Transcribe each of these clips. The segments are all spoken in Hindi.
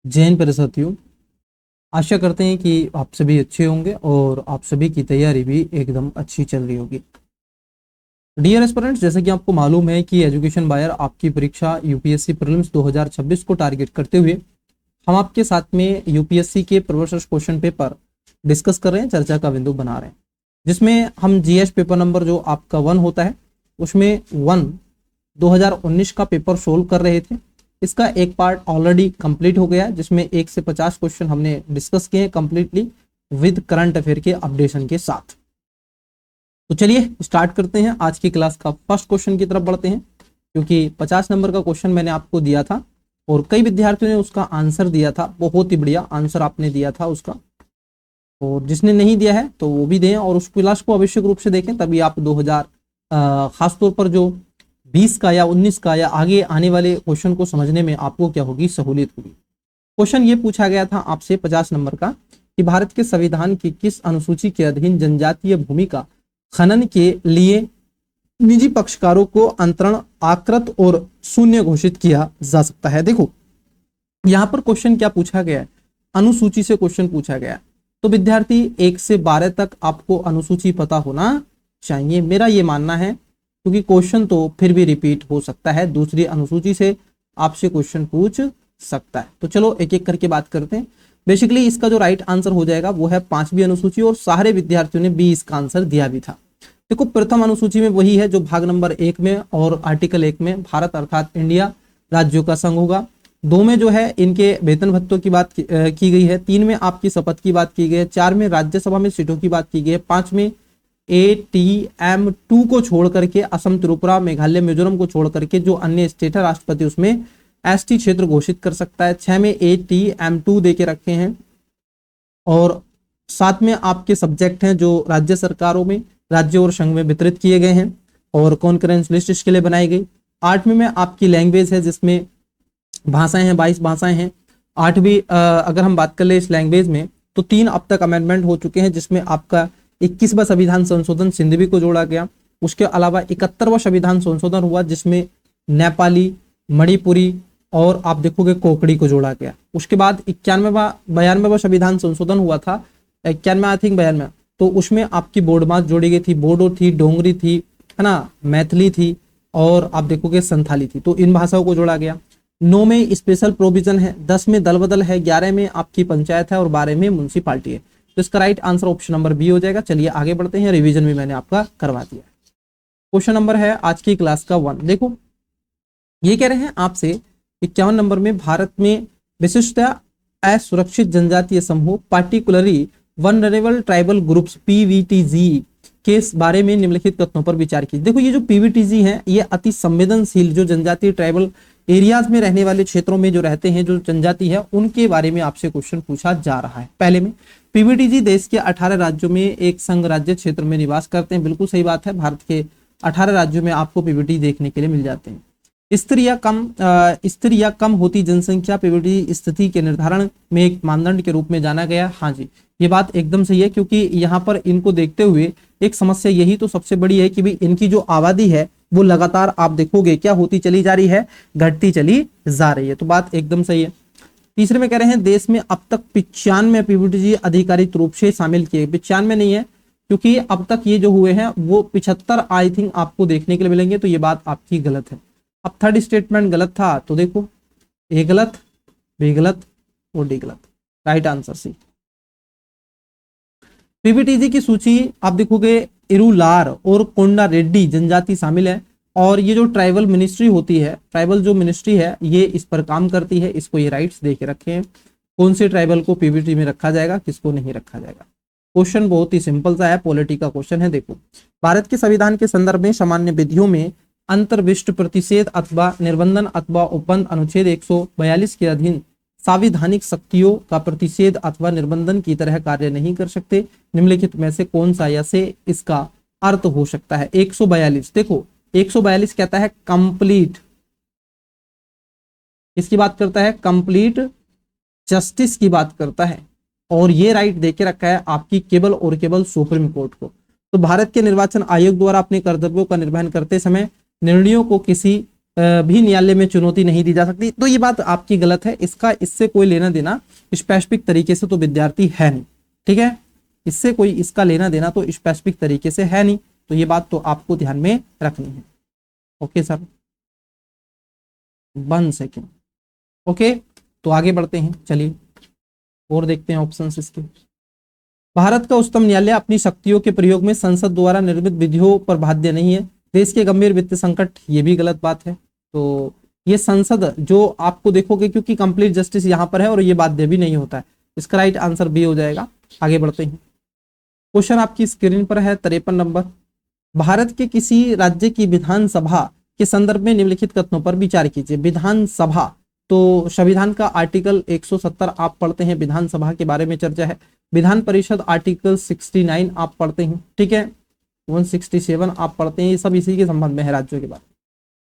जैन प्यारे साथियों, आशा करते हैं कि आप सभी अच्छे होंगे और आप सभी की तैयारी भी एकदम अच्छी चल रही होगी। डियर एस्पिरेंट्स, जैसे कि आपको मालूम है कि एजुकेशन बायर आपकी परीक्षा यूपीएससी प्रीलिम्स 2026 को टारगेट करते हुए हम आपके साथ में यूपीएससी के प्रीवियस क्वेश्चन पेपर डिस्कस कर रहे हैं, चर्चा का बिंदु बना रहे हैं, जिसमें हम जीएस पेपर नंबर जो आपका 1 होता है उसमें 2019 का पेपर सोल्व कर रहे थे। इसका एक पार्ट ऑलरेडी कंप्लीट हो गया, जिसमें 1 से 50 क्वेश्चन हमने डिस्कस किए कंप्लीटली विद करंट अफेयर के अपडेशन के साथ। तो चलिए स्टार्ट करते हैं आज की क्लास का फर्स्ट क्वेश्चन की तरफ बढ़ते हैं, क्योंकि 50 नंबर का क्वेश्चन मैंने आपको दिया था और कई विद्यार्थियों ने उसका आंसर दिया था। बहुत ही बढ़िया आंसर आपने दिया था उसका, और जिसने नहीं दिया है तो वो भी दें और उस क्लास को आवश्यक रूप से देखें, तभी आप 2000 खासतौर पर जो 20 का या 19 का या आगे आने वाले क्वेश्चन को समझने में आपको क्या होगी, सहूलियत होगी। क्वेश्चन ये पूछा गया था आपसे 50 नंबर का कि भारत के संविधान की किस अनुसूची के अधीन जनजातीय भूमि का खनन के लिए निजी पक्षकारों को अंतरण आकृत और शून्य घोषित किया जा सकता है। देखो यहां पर क्वेश्चन क्या पूछा गया है, अनुसूची से क्वेश्चन पूछा गया है, तो विद्यार्थी 1 से 12 तक आपको अनुसूची पता होना चाहिए, मेरा ये मानना है, क्योंकि क्वेश्चन तो फिर भी रिपीट हो सकता है, दूसरी अनुसूची से आपसे क्वेश्चन पूछ सकता है। तो चलो एक एक करके बात करते हैं। बेसिकली इसका जो राइट आंसर हो जाएगा वो है 5वीं अनुसूची, और सारे विद्यार्थियों ने बी इसका आंसर दिया भी था। देखो प्रथम अनुसूची में वही है जो भाग नंबर 1 में और आर्टिकल 1 में भारत अर्थात इंडिया राज्यों का संघ होगा। 2 में जो है इनके वेतन भत्तों की बात की गई है। 3 में आपकी शपथ की बात की गई है। 4 में राज्यसभा में सीटों की बात की गई है। 5 में ATM2 को छोड़ करके असम, त्रिपुरा, मेघालय, मिजोरम को छोड़ करके जो अन्य स्टेट है राष्ट्रपति उसमें ST क्षेत्र घोषित कर सकता है। 6 में ATM2 दे के रखे हैं, और 7 में आपके सब्जेक्ट हैं जो राज्य सरकारों में, राज्य और संघ में वितरित किए गए हैं और कॉन्करेंस लिस्ट इसके लिए बनाई गई। 8वीं में आपकी लैंग्वेज है जिसमें भाषाएं हैं, 22 भाषाएं हैं। 8वीं अगर हम बात कर ले इस लैंग्वेज में तो 3 अब तक अमेंडमेंट हो चुके हैं, जिसमें आपका 21वां संविधान संशोधन सिंधवी को जोड़ा गया। उसके अलावा 71वां संविधान संशोधन हुआ जिसमें नेपाली, मणिपुरी और आप देखोगे कोकड़ी को जोड़ा गया। उसके बाद 92वां संविधान संशोधन हुआ था, 91 आई थिंक 92, तो उसमें आपकी बोडमास जोड़ी गई थी, बोडो थी, डोंगरी थी, है ना, मैथिली थी और आप देखोगे संथाली थी, तो इन भाषाओं को जोड़ा गया। 9 में स्पेशल प्रोविजन है, 10 में दल बदल है, 11 में आपकी पंचायत है और 12 में म्युनिसिपालिटी है। तो इसका right answer option number B हो जाएगा। चलिए आगे बढ़ते हैं, रिवीजन भी मैंने आपका करवा दिया। क्वेश्चन नंबर है आज की क्लास का 1। देखो ये कह रहे हैं आपसे 51 नंबर में भारत में विशिष्टता असुरक्षित जनजातीय समूह particularly vulnerable tribal groups PVTG के बारे में निम्नलिखित कथनों पर विचार कीजिए। देखो ये जो PVTG हैं ये अति संवेदनशील जो जनजातीय ट्राइबल एरियाज में रहने वाले क्षेत्रों में जो रहते हैं जो जनजाति है उनके बारे में आपसे क्वेश्चन पूछा जा रहा है। पहले में PVTG देश के 18 राज्यों में एक संघ राज्य क्षेत्र में निवास करते हैं। बिल्कुल सही बात है, भारत के 18 राज्यों में आपको PVTG देखने के लिए मिल जाते हैं। स्थिर या कम होती जनसंख्या PVTG स्थिति के निर्धारण में एक मानदंड के रूप में जाना गया। हाँ जी, ये बात एकदम सही है, क्योंकि यहाँ पर इनको देखते हुए एक समस्या यही तो सबसे बड़ी है कि भी इनकी जो आबादी है वो लगातार आप देखोगे क्या होती चली जा रही है, घटती चली जा रही है। तो बात एकदम सही है। तीसरे में कह रहे हैं देश में अब तक 95 PVTG आधिकारिक रूप से शामिल किए। 95 नहीं है, क्योंकि अब तक ये जो हुए हैं वो 75 आई थिंक आपको देखने के लिए मिलेंगे, तो ये बात आपकी गलत है। अब थर्ड स्टेटमेंट गलत था, तो देखो ए गलत, बी गलत और डी गलत। Right answer C. PVTG की सूची आप देखोगे इरुलार और कोंडा रेड्डी जनजाति शामिल है, और ये जो ट्राइबल मिनिस्ट्री होती है, ट्राइबल जो मिनिस्ट्री है ये इस पर काम करती है, इसको ये राइट्स दे के रखे हैं कौन से ट्राइबल को PVTG में रखा जाएगा, किसको नहीं रखा जाएगा। क्वेश्चन बहुत ही सिंपल सा है, पॉलिटी का क्वेश्चन है। देखो भारत के संविधान के संदर्भ में सामान्य विधियों में अंतर्विष्ट प्रतिषेध अथवा निर्बंधन अथवा उपबंध अनुच्छेद 142 के अधीन संवैधानिक शक्तियों का प्रतिषेध अथवा निर्बंधन की तरह कार्य नहीं कर सकते। निम्नलिखित में से कौन सा या से इसका अर्थ हो सकता है। 142, देखो 142 कहता है कंप्लीट, इसकी बात करता है कंप्लीट जस्टिस की बात करता है, और ये राइट देके रखा है आपकी केवल और केवल सुप्रीम कोर्ट को। तो भारत के निर्वाचन आयोग द्वारा अपने कर्तव्यों का निर्वहन करते समय निर्णयों को किसी भी न्यायालय में चुनौती नहीं दी जा सकती। तो ये बात आपकी गलत है, इससे कोई लेना देना स्पेसिफिक तरीके से तो विद्यार्थी है नहीं, ठीक है, इससे कोई इसका लेना देना तो स्पेसिफिक तरीके से है नहीं, तो ये बात तो आपको ध्यान में रखनी है। Okay sir, 1 second. ओके, तो आगे बढ़ते हैं, चलिए और देखते हैं ऑप्शंस इसके। भारत का उच्चतम न्यायालय अपनी शक्तियों के प्रयोग में संसद द्वारा निर्मित विधियों पर बाध्य नहीं है। देश के गंभीर वित्तीय संकट, ये भी गलत बात है। तो ये संसद जो आपको देखोगे, क्योंकि कंप्लीट जस्टिस यहां पर है और ये बाध्य भी नहीं होता है, इसका राइट आंसर बी हो जाएगा। आगे बढ़ते हैं, क्वेश्चन आपकी स्क्रीन पर है 53 नंबर। भारत के किसी राज्य की विधानसभा के संदर्भ में निम्नलिखित कथनों पर विचार कीजिए। विधानसभा, तो संविधान का आर्टिकल 170 आप पढ़ते हैं, विधानसभा के बारे में चर्चा है। विधान परिषद आर्टिकल 69 आप पढ़ते हैं, ठीक है, 167 आप पढ़ते हैं, ये सब इसी के संबंध में है राज्यों के बारे में।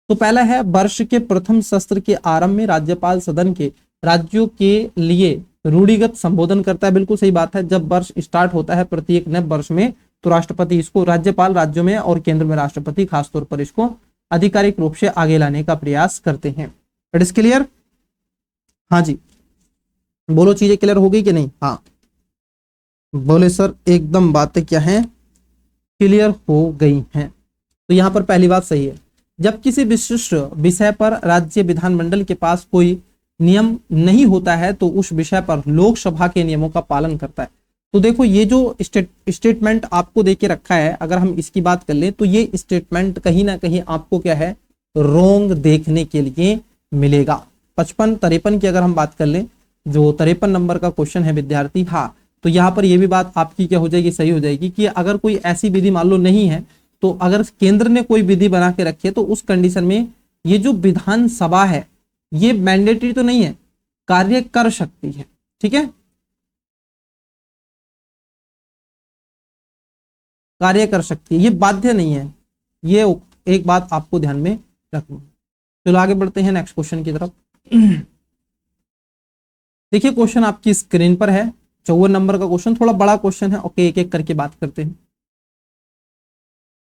तो पहला है, वर्ष के प्रथम सत्र के आरंभ में राज्यपाल सदन के राज्यों के लिए रूढ़िगत संबोधन करता है। बिल्कुल सही बात है, जब वर्ष स्टार्ट होता है प्रत्येक नए वर्ष में, तो राष्ट्रपति इसको, राज्यपाल राज्यों में और केंद्र में राष्ट्रपति खासतौर पर इसको आधिकारिक रूप से आगे लाने का प्रयास करते हैं। It is clear? हाँ जी, बोलो, चीजें क्लियर हो गई कि नहीं? हाँ बोले सर, एकदम बातें क्या हैं, क्लियर हो गई हैं। तो यहां पर पहली बात सही है, जब किसी विशिष्ट विषय पर राज्य विधानमंडल के पास कोई नियम नहीं होता है तो उस विषय पर लोकसभा के नियमों का पालन करता है। तो देखो, ये जो स्टेटमेंट आपको देके रखा है, अगर हम इसकी बात कर लें तो ये स्टेटमेंट कहीं ना कहीं आपको क्या है, रोंग देखने के लिए मिलेगा। 55-53 की अगर हम बात कर लें, जो 53 नंबर का क्वेश्चन है विद्यार्थी, हाँ, तो यहाँ पर ये भी बात आपकी क्या हो जाएगी, सही हो जाएगी कि अगर कोई ऐसी विधि मान लो नहीं है, तो अगर केंद्र ने कोई विधि बना के रखी है तो उस कंडीशन में ये जो विधानसभा है ये मैंडेटरी तो नहीं है, कार्य कर सकती है, ठीक है, कार्य कर सकती है, ये बाध्य नहीं है, ये एक बात आपको ध्यान में रखनी है। चलो आगे बढ़ते हैं नेक्स्ट क्वेश्चन की तरफ। देखिए क्वेश्चन आपकी स्क्रीन पर है, 54 नंबर का क्वेश्चन, थोड़ा बड़ा क्वेश्चन है। ओके, एक एक करके बात करते हैं।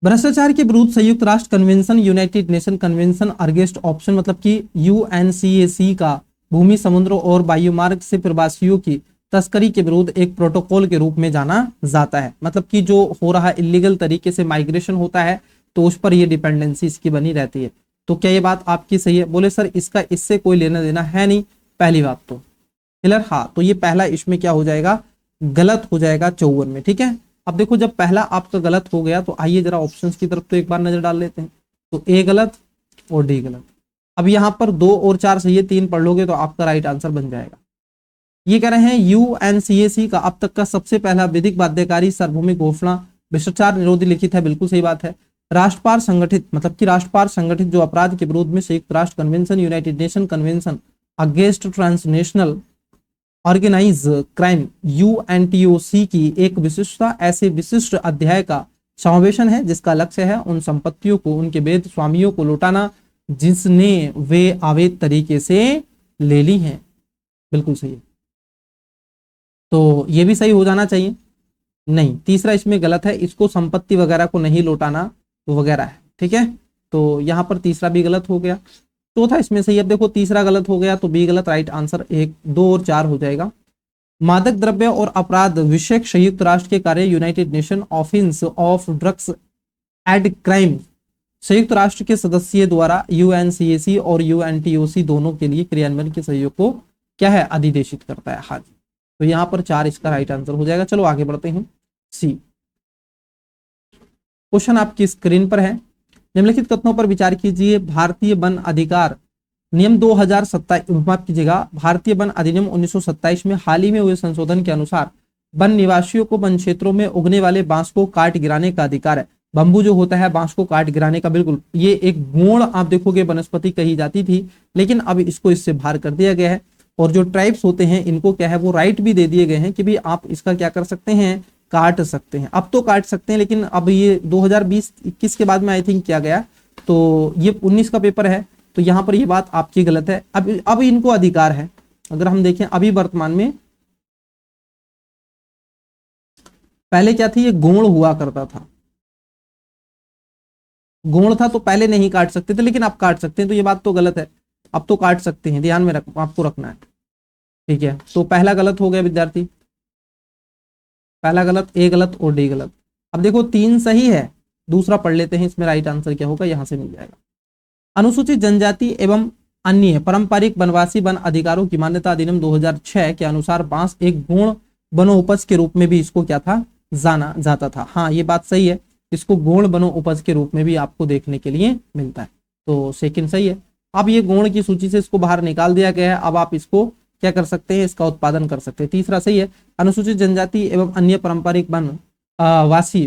भ्रष्टाचार के विरुद्ध संयुक्त राष्ट्र convention, United Nation convention against option, मतलब कि यूएनसीएसी का भूमि, समुद्र और वायुमार्ग से प्रवासियों की तस्करी के विरुद्ध एक प्रोटोकॉल के रूप में जाना जाता है। मतलब कि जो हो रहा इलीगल तरीके से माइग्रेशन होता है तो उस पर ये डिपेंडेंसी इसकी बनी रहती है। तो क्या ये बात आपकी सही है? बोले सर इसका इससे कोई लेना देना है नहीं, पहली बात तो क्लियर। हाँ, तो ये पहला इसमें क्या हो जाएगा, गलत हो जाएगा 54 में, ठीक है। अब देखो, जब पहला आपका गलत हो गया तो आइए जरा ऑप्शंस की तरफ तो एक बार नजर डाल लेते हैं। तो ए गलत और डी गलत। अब यहाँ पर 2 और 4 सही है, 3 पढ़ लोगे तो आपका राइट आंसर बन जाएगा। ये कह रहे हैं यूएनसीएसी का अब तक का सबसे पहला विधिक बाध्यकारी सार्वभौमिक घोषणा भ्रष्टाचार निरोधी लिखित है, बिल्कुल सही बात है। राष्ट्रपाल संगठित, मतलब कि राष्ट्रपाल संगठित जो अपराध के विरोध में संयुक्त राष्ट्र convention, United Nation convention against transnational organize crime, UNTOC की एक विशिष्टता ऐसे विशिष्ट अध्याय का समावेशन है जिसका लक्ष्य है उन संपत्तियों को उनके वैध स्वामियों को लौटाना जिसने वे अवैध तरीके से ले ली हैं। बिल्कुल सही है, तो ये भी सही हो जाना चाहिए। नहीं, तीसरा इसमें गलत है, इसको संपत्ति वगैरह को नहीं लौटाना वगैरह है, ठीक है, तो यहाँ पर तीसरा भी गलत हो गया। चौथा इसमें सही। अब देखो तीसरा गलत हो गया तो बी गलत, राइट आंसर 1, 2 और 4 हो जाएगा। मादक द्रव्य और अपराध विषयक संयुक्त राष्ट्र के कार्य, United nation office of drugs and crime, संयुक्त राष्ट्र के सदस्य द्वारा यूएनसीएसी और यूएनटीओसी दोनों के लिए क्रियान्वयन के सहयोग को क्या है, अधिदेशित करता है। हाँ जी, तो यहाँ पर 4 इसका राइट आंसर हो जाएगा। चलो आगे बढ़ते हैं। सी क्वेश्चन आपकी स्क्रीन पर है, निम्नलिखित कथनों पर विचार कीजिए। भारतीय वन अधिकार नियम 2027, माफ कीजिएगा, भारतीय वन अधिनियम 1927 में हाल ही में हुए संशोधन के अनुसार वन निवासियों को वन क्षेत्रों में उगने वाले बांस को काट गिराने का अधिकार है। बंबू जो होता है बांस को काट गिराने का, बिल्कुल ये एक गुण आप देखोगे वनस्पति कही जाती थी, लेकिन अब इसको इससे बाहर कर दिया गया है। और जो ट्राइब्स होते हैं इनको क्या है, वो राइट भी दे दिए गए हैं कि भी आप इसका क्या कर सकते हैं, काट सकते हैं। अब तो काट सकते हैं, लेकिन अब ये 2020-21 के बाद में आई थिंक किया गया, तो ये 19 का पेपर है, तो यहाँ पर ये बात आपकी गलत है। अब इनको अधिकार है। अगर हम देखें अभी वर्तमान में, पहले क्या थी, ये गुण हुआ करता था, गुण था तो पहले नहीं काट सकते थे, लेकिन अब काट सकते हैं, तो ये बात तो गलत है। अब तो काट सकते हैं, ध्यान में आपको रखना है। ठीक है, तो पहला गलत हो गया विद्यार्थी, पहला गलत, ए गलत और डी गलत। अब देखो तीन सही है, दूसरा पढ़ लेते हैं, इसमें राइट आंसर क्या होगा, यहां से मिल जाएगा। अनुसूचित जनजाति एवं अन्य पारंपरिक वनवासी वन अधिकारों की मान्यता अधिनियम 2006 के अनुसार बांस एक गुण वनोपज के रूप में भी इसको क्या था, जाना जाता था। हाँ ये बात सही है, इसको गौण वनोपज के रूप में भी आपको देखने के लिए मिलता है, तो सेकंड सही है। अब ये गौण की सूची से इसको बाहर निकाल दिया गया है, अब आप इसको क्या कर सकते हैं, इसका उत्पादन कर सकते हैं। तीसरा सही है, अनुसूचित जनजाति एवं अन्य पारंपरिक वन वासी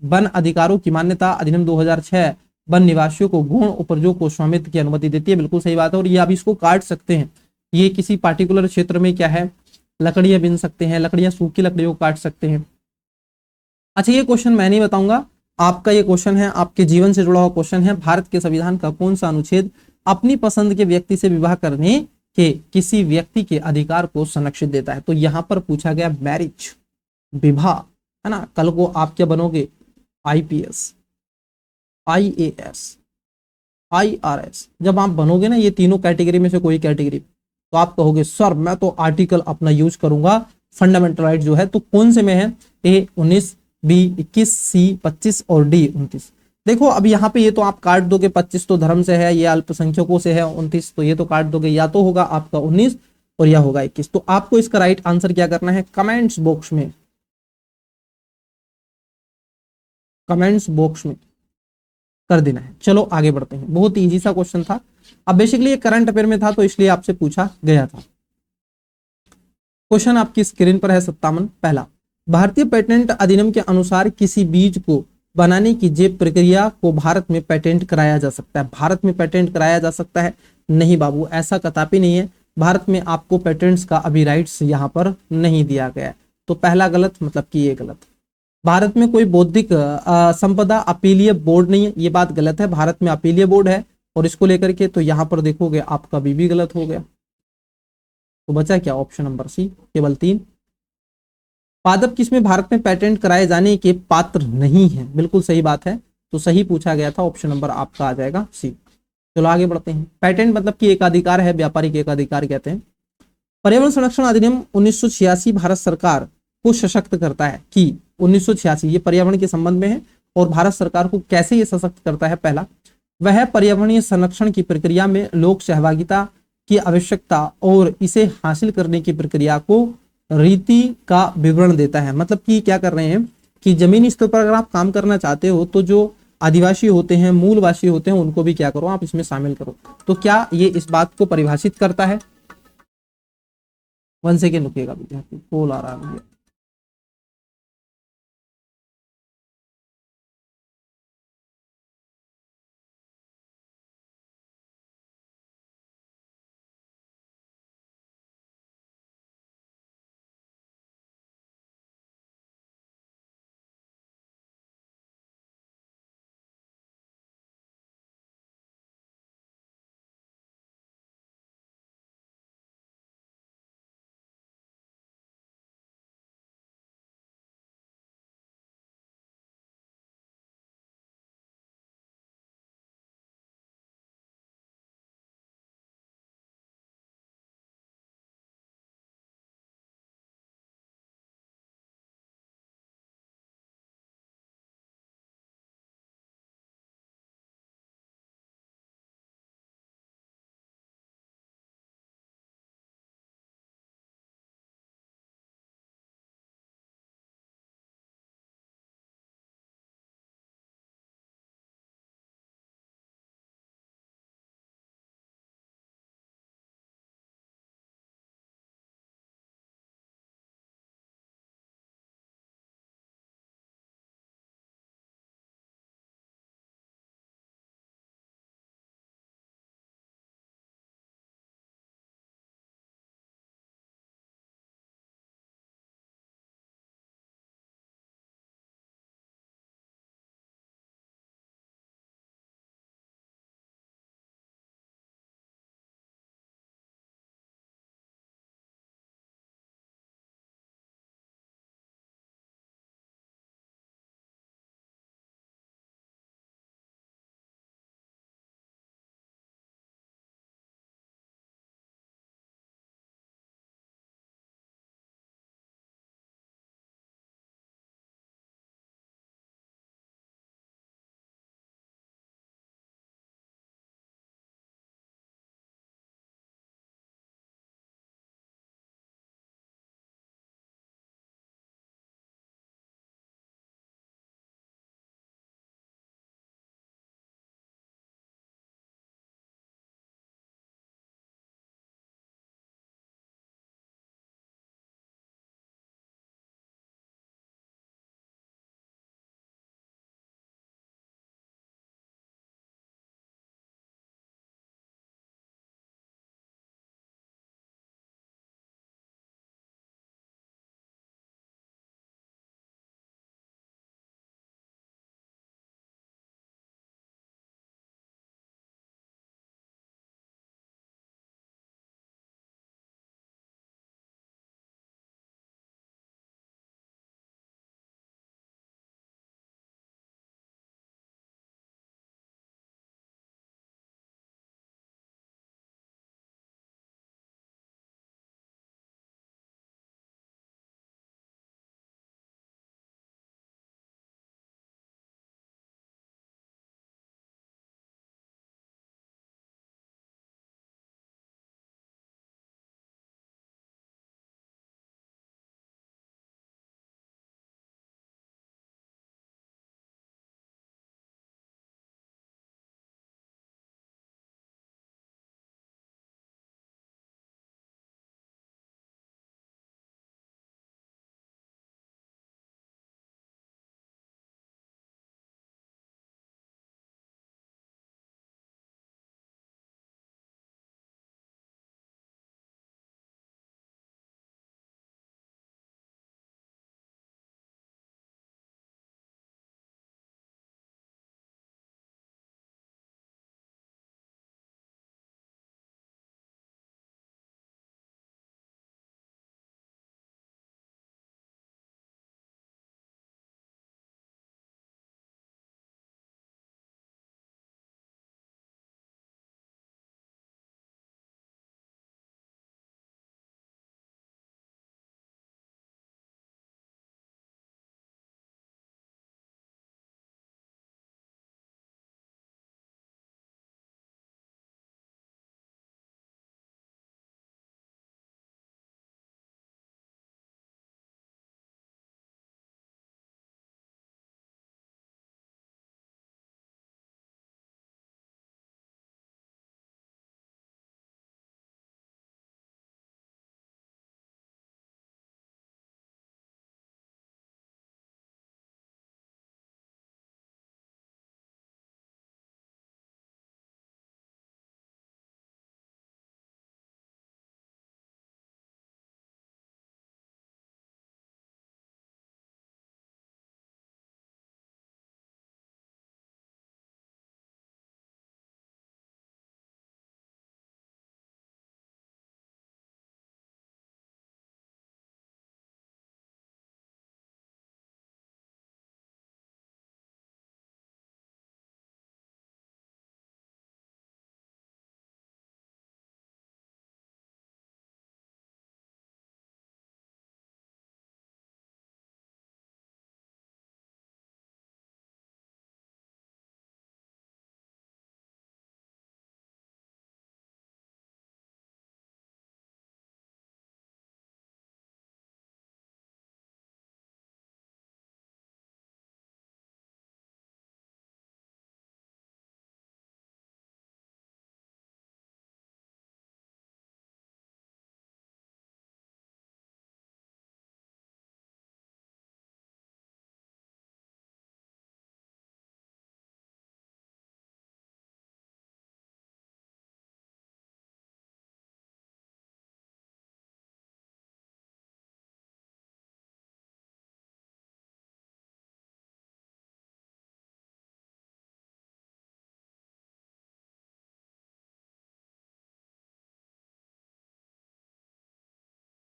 वन अधिकारों की मान्यता अधिनियम 2006 वन निवासियों को गौण उपजों को स्वामित्व की अनुमति देती है। बिल्कुल सही बात है, और ये आप इसको काट सकते हैं, ये किसी पार्टिकुलर क्षेत्र में क्या है, लकड़ियां बिन सकते हैं, लकड़ियां सूखी लकड़ियों को काट सकते हैं। अच्छा ये क्वेश्चन मैं नहीं बताऊंगा, आपका ये क्वेश्चन है, आपके जीवन से जुड़ा हुआ क्वेश्चन है। भारत के संविधान का कौन सा अनुच्छेद अपनी पसंद के व्यक्ति से विवाह करने के किसी व्यक्ति के अधिकार को संरक्षित देता है? तो यहां पर पूछा गया मैरिज, विवाह, है ना। कल को आप क्या बनोगे, आईपीएस, आईएएस, आईआरएस, जब आप बनोगे ना ये तीनों कैटेगरी में से कोई कैटेगरी, तो आप कहोगे सर मैं तो आर्टिकल अपना यूज करूंगा, फंडामेंटल राइट जो है, तो कौन से में है, ए 19, बी 21, सी 25 और डी 29। देखो अब यहाँ पे ये तो आप काट दोगे, 25 तो धर्म से है, ये अल्पसंख्यकों से है, 29 तो ये तो काट दोगे, या तो होगा आपका 19 और या होगा 21। तो आपको इसका राइट आंसर क्या करना है, कमेंट्स बॉक्स में, कमेंट्स बॉक्स में कर देना है। चलो आगे बढ़ते हैं, बहुत इजी सा क्वेश्चन था। अब बेसिकली ये करंट अफेयर में था तो इसलिए आपसे पूछा गया था। क्वेश्चन आपकी स्क्रीन पर है 57 पहला, भारतीय पेटेंट अधिनियम के अनुसार किसी बीज को बनाने की जैव प्रक्रिया को भारत में पेटेंट कराया जा सकता है? भारत में पेटेंट कराया जा सकता है? नहीं बाबू, ऐसा कदापि नहीं है, भारत में आपको पेटेंट्स का अभी राइट्स यहाँ पर नहीं दिया गया है। तो पहला गलत, मतलब कि ये गलत। भारत में कोई बौद्धिक संपदा अपीलीय बोर्ड नहीं है, ये बात गलत है, भारत में अपीलीय बोर्ड है और इसको लेकर के, तो यहाँ पर देखोगे आपका भी गलत हो गया। तो बचा क्या, ऑप्शन नंबर सी, केवल 3। पादप किस्में भारत में पेटेंट कराए जाने के पात्र नहीं है, बिल्कुल सही बात है, तो सही पूछा गया था, ऑप्शन नंबर आपका आ जाएगा सी। चलो आगे बढ़ते हैं। पेटेंट मतलब कि एकाधिकार है, व्यापारिक एकाधिकार कहते हैं। पर्यावरण संरक्षण अधिनियम 1986 भारत सरकार को सशक्त करता है कि 1986 ये पर्यावरण के संबंध में है, और भारत सरकार को कैसे ये सशक्त करता है, पहला वह पर्यावरणीय संरक्षण की प्रक्रिया में लोक सहभागिता की आवश्यकता और इसे हासिल करने की प्रक्रिया को रीति का विवरण देता है। मतलब कि क्या कर रहे हैं कि जमीनी स्तर पर अगर आप काम करना चाहते हो तो जो आदिवासी होते हैं, मूलवासी होते हैं, उनको भी क्या करो, आप इसमें शामिल करो। तो क्या ये इस बात को परिभाषित करता है? 1 सेकेंड रुकिएगा विद्यार्थी, कॉल आ रहा है मुझे।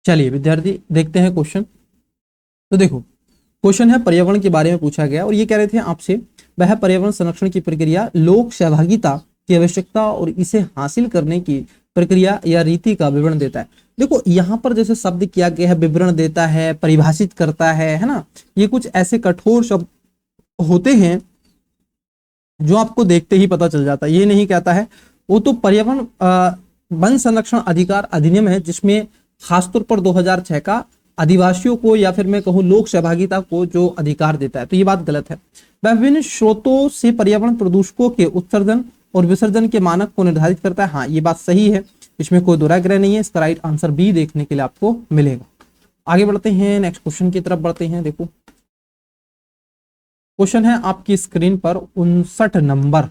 चलिए विद्यार्थी देखते हैं क्वेश्चन। तो देखो क्वेश्चन है पर्यावरण के बारे में पूछा गया और ये कह रहे थे आपसे वह पर्यावरण संरक्षण की प्रक्रिया लोक सहभागिता की आवश्यकता और इसे हासिल करने की प्रक्रिया या रीति का विवरण देता है। देखो यहाँ पर जैसे शब्द किया गया है, विवरण देता है, परिभाषित करता है ना, ये कुछ ऐसे कठोर शब्द होते हैं जो आपको देखते ही पता चल जाता है। ये नहीं कहता है, वो तो पर्यावरण वन संरक्षण अधिकार अधिनियम है जिसमें खासतौर पर 2006 का आदिवासियों को या फिर मैं कहूँ लोक सहभागिता को जो अधिकार देता है, तो ये बात गलत है। वह विभिन्न स्रोतों से पर्यावरण प्रदूषकों के उत्सर्जन और विसर्जन के मानक को निर्धारित करता है। हाँ ये बात सही है, इसमें कोई दोहराग्रह नहीं है। इसका राइट आंसर बी देखने के लिए आपको मिलेगा। आगे बढ़ते हैं, नेक्स्ट क्वेश्चन की तरफ बढ़ते हैं। देखो क्वेश्चन है आपकी स्क्रीन पर 59 नंबर।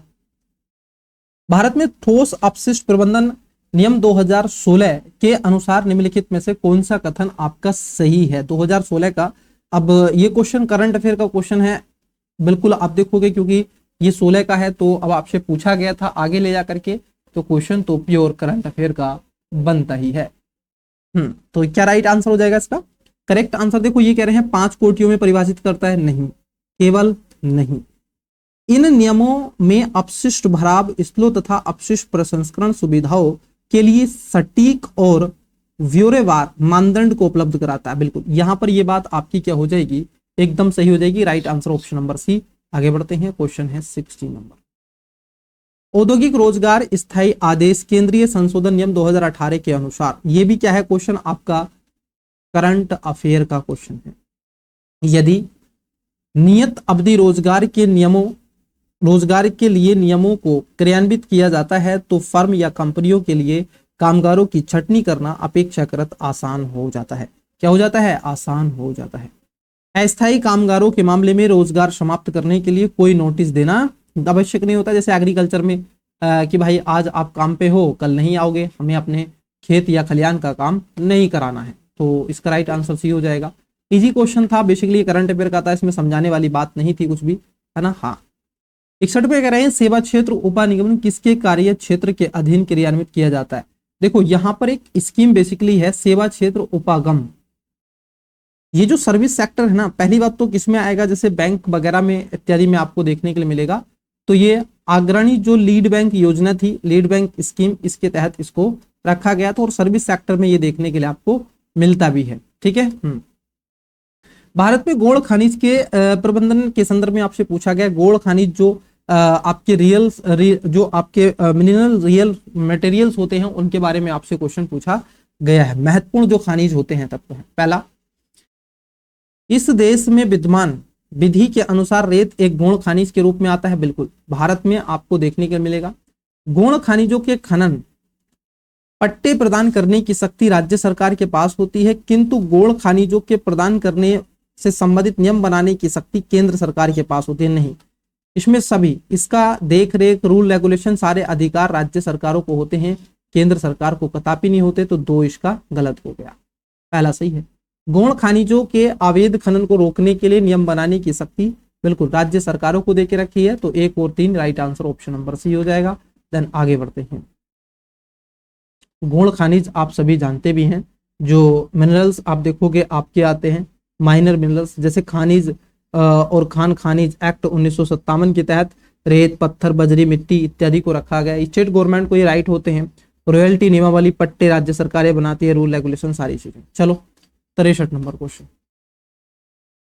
भारत में ठोस अपशिष्ट प्रबंधन नियम 2016 के अनुसार निम्नलिखित में से कौन सा कथन आपका सही है? 2016 का, अब ये क्वेश्चन करंट अफेयर का क्वेश्चन है, बिल्कुल आप देखोगे क्योंकि ये 16 का है तो अब आपसे पूछा गया था आगे ले जा करके, तो क्वेश्चन तो प्योर करंट अफेयर का बनता ही है। तो क्या राइट आंसर हो जाएगा इसका? करेक्ट आंसर देखो ये कह रहे हैं 5 कोटियों में परिभाषित करता है, नहीं, केवल नहीं। इन नियमों में अपशिष्ट भराव स्लो तथा अपशिष्ट प्रसंस्करण सुविधाओं के लिए सटीक और ब्यौरेवार मानदंड को उपलब्ध कराता है। बिल्कुल यहां पर ये बात आपकी क्या हो जाएगी, एकदम सही हो जाएगी। Right answer option number C. आगे बढ़ते हैं, क्वेश्चन है 60 नंबर। औद्योगिक रोजगार स्थायी आदेश केंद्रीय संशोधन नियम 2018 के अनुसार, ये भी क्या है क्वेश्चन आपका करंट अफेयर का क्वेश्चन है। यदि नियत अवधि रोजगार के लिए नियमों को क्रियान्वित किया जाता है तो फर्म या कंपनियों के लिए कामगारों की छटनी करना अपेक्षाकृत आसान हो जाता है। क्या हो जाता है? आसान हो जाता है। अस्थायी कामगारों के मामले में रोजगार समाप्त करने के लिए कोई नोटिस देना आवश्यक नहीं होता, जैसे एग्रीकल्चर में कि भाई आज आप काम पे हो, कल नहीं आओगे, हमें अपने खेत या खलियान का काम नहीं कराना है। तो इसका राइट आंसर सी हो जाएगा। इजी क्वेश्चन था, बेसिकली करंट अफेयर का था, इसमें समझाने वाली बात नहीं थी कुछ भी, है ना। हाँ 61 पे कह रहे हैं सेवा क्षेत्र उपनिगम किसके कार्य क्षेत्र के अधीन क्रियान्वित किया जाता है? देखो यहाँ पर एक स्कीम बेसिकली है सेवा क्षेत्र उपागम। ये जो सर्विस सेक्टर है ना, पहली बात तो किसमें आएगा, जैसे बैंक वगैरह में इत्यादि में आपको देखने के लिए मिलेगा। तो ये अग्रणी जो लीड बैंक योजना थी, लीड बैंक स्कीम, इसके तहत इसको रखा गया था और सर्विस सेक्टर में ये देखने के लिए आपको मिलता भी है। ठीक है। भारत में गौण खनिज के प्रबंधन के संदर्भ में आपसे पूछा गया, गौण खनिज जो आपके जो आपके मिनरल रियल मटेरियल्स होते हैं उनके बारे में आपसे क्वेश्चन पूछा गया है। महत्वपूर्ण जो खनिज होते हैं तत्व है। पहला, इस देश में विद्यमान विधि के अनुसार रेत एक गौण खनिज के रूप में आता है। बिल्कुल भारत में आपको देखने को मिलेगा। गौण खनिजों के खनन पट्टे प्रदान करने की शक्ति राज्य सरकार के पास होती है, किंतु गौण खनिजों के प्रदान करने से संबंधित नियम बनाने की शक्ति केंद्र सरकार के पास होती है। नहीं, इसमें सभी इसका देख रेख रूल रेगुलेशन सारे अधिकार राज्य सरकारों को होते हैं, केंद्र सरकार को कदापि नहीं होते। तो 2 इसका गलत हो गया, पहला सही है। गौण खनिजों के अवैध खनन को रोकने के लिए नियम बनाने की शक्ति बिल्कुल राज्य सरकारों को देके रखी है। तो 1 और 3 right answer option number C हो जाएगा। देन आगे बढ़ते हैं। गौण खनिज आप सभी जानते भी हैं, जो मिनरल्स आप देखोगे आपके आते हैं माइनर मिनरल्स, जैसे खनिज और खान खनिज एक्ट 1957 के तहत रेत, पत्थर, बजरी, मिट्टी इत्यादि को रखा गया। स्टेट गवर्नमेंट को ये राइट होते हैं। रॉयल्टी नियमावली, पट्टे राज्य सरकारें बनाती है, रूल रेगुलेशन सारी चीजें। चलो 63 नंबर क्वेश्चन।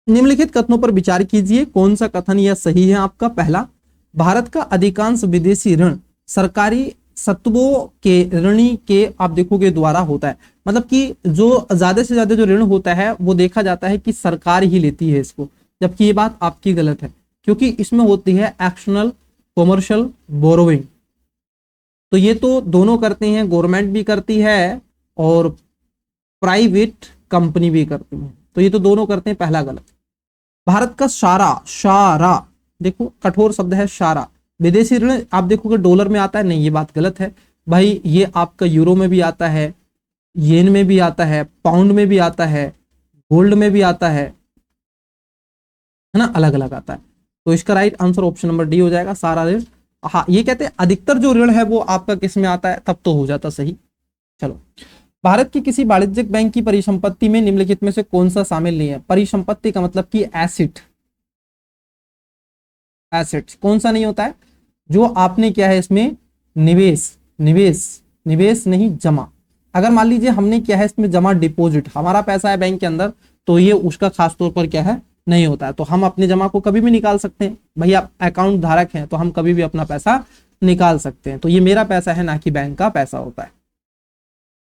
निम्नलिखित कथनों पर विचार कीजिए, कौन सा कथन यह सही है आपका? पहला, भारत का अधिकांश विदेशी ऋण सरकारी सत्वों के ऋणी के आप देखोगे द्वारा होता है। मतलब कि जो ज्यादा से ज्यादा जो ऋण होता है वो देखा जाता है कि सरकार ही लेती है इसको, जबकि ये बात आपकी गलत है, क्योंकि इसमें होती है एक्सटर्नल कॉमर्शियल बोरोइंग। तो ये तो दोनों करते हैं, गवर्नमेंट भी करती है और प्राइवेट कंपनी भी करती है, तो ये तो दोनों करते हैं, पहला गलत। भारत का सारा देखो कठोर शब्द है सारा, विदेशी ऋण आप देखोगे डॉलर में आता है, नहीं ये बात गलत है भाई। ये आपका यूरो में भी आता है, येन में भी आता है, पाउंड में भी आता है, गोल्ड में भी आता है ना, अलग अलग आता है। तो इसका right answer option number D हो जाएगा, सारा ऋण। हाँ ये कहते हैं अधिकतर जो ऋण है वो आपका किस में आता है, तब तो हो जाता सही। चलो भारत की किसी वाणिज्यिक बैंक की परिसंपत्ति में निम्नलिखित में से कौन सा शामिल नहीं है? परिसंपत्ति का मतलब कि एसेट, एसेट्स कौन सा नहीं होता है? जो आपने क्या है इसमें निवेश, निवेश निवेश नहीं जमा। अगर मान लीजिए हमने क्या है इसमें जमा डिपॉजिट, हमारा पैसा है बैंक के अंदर, तो ये उसका खास तौर पर क्या है नहीं होता है। तो हम अपने जमा को कभी भी निकाल सकते हैं, भैया अकाउंट धारक हैं तो हम कभी भी अपना पैसा निकाल सकते हैं। तो ये मेरा पैसा है, ना कि बैंक का पैसा होता है।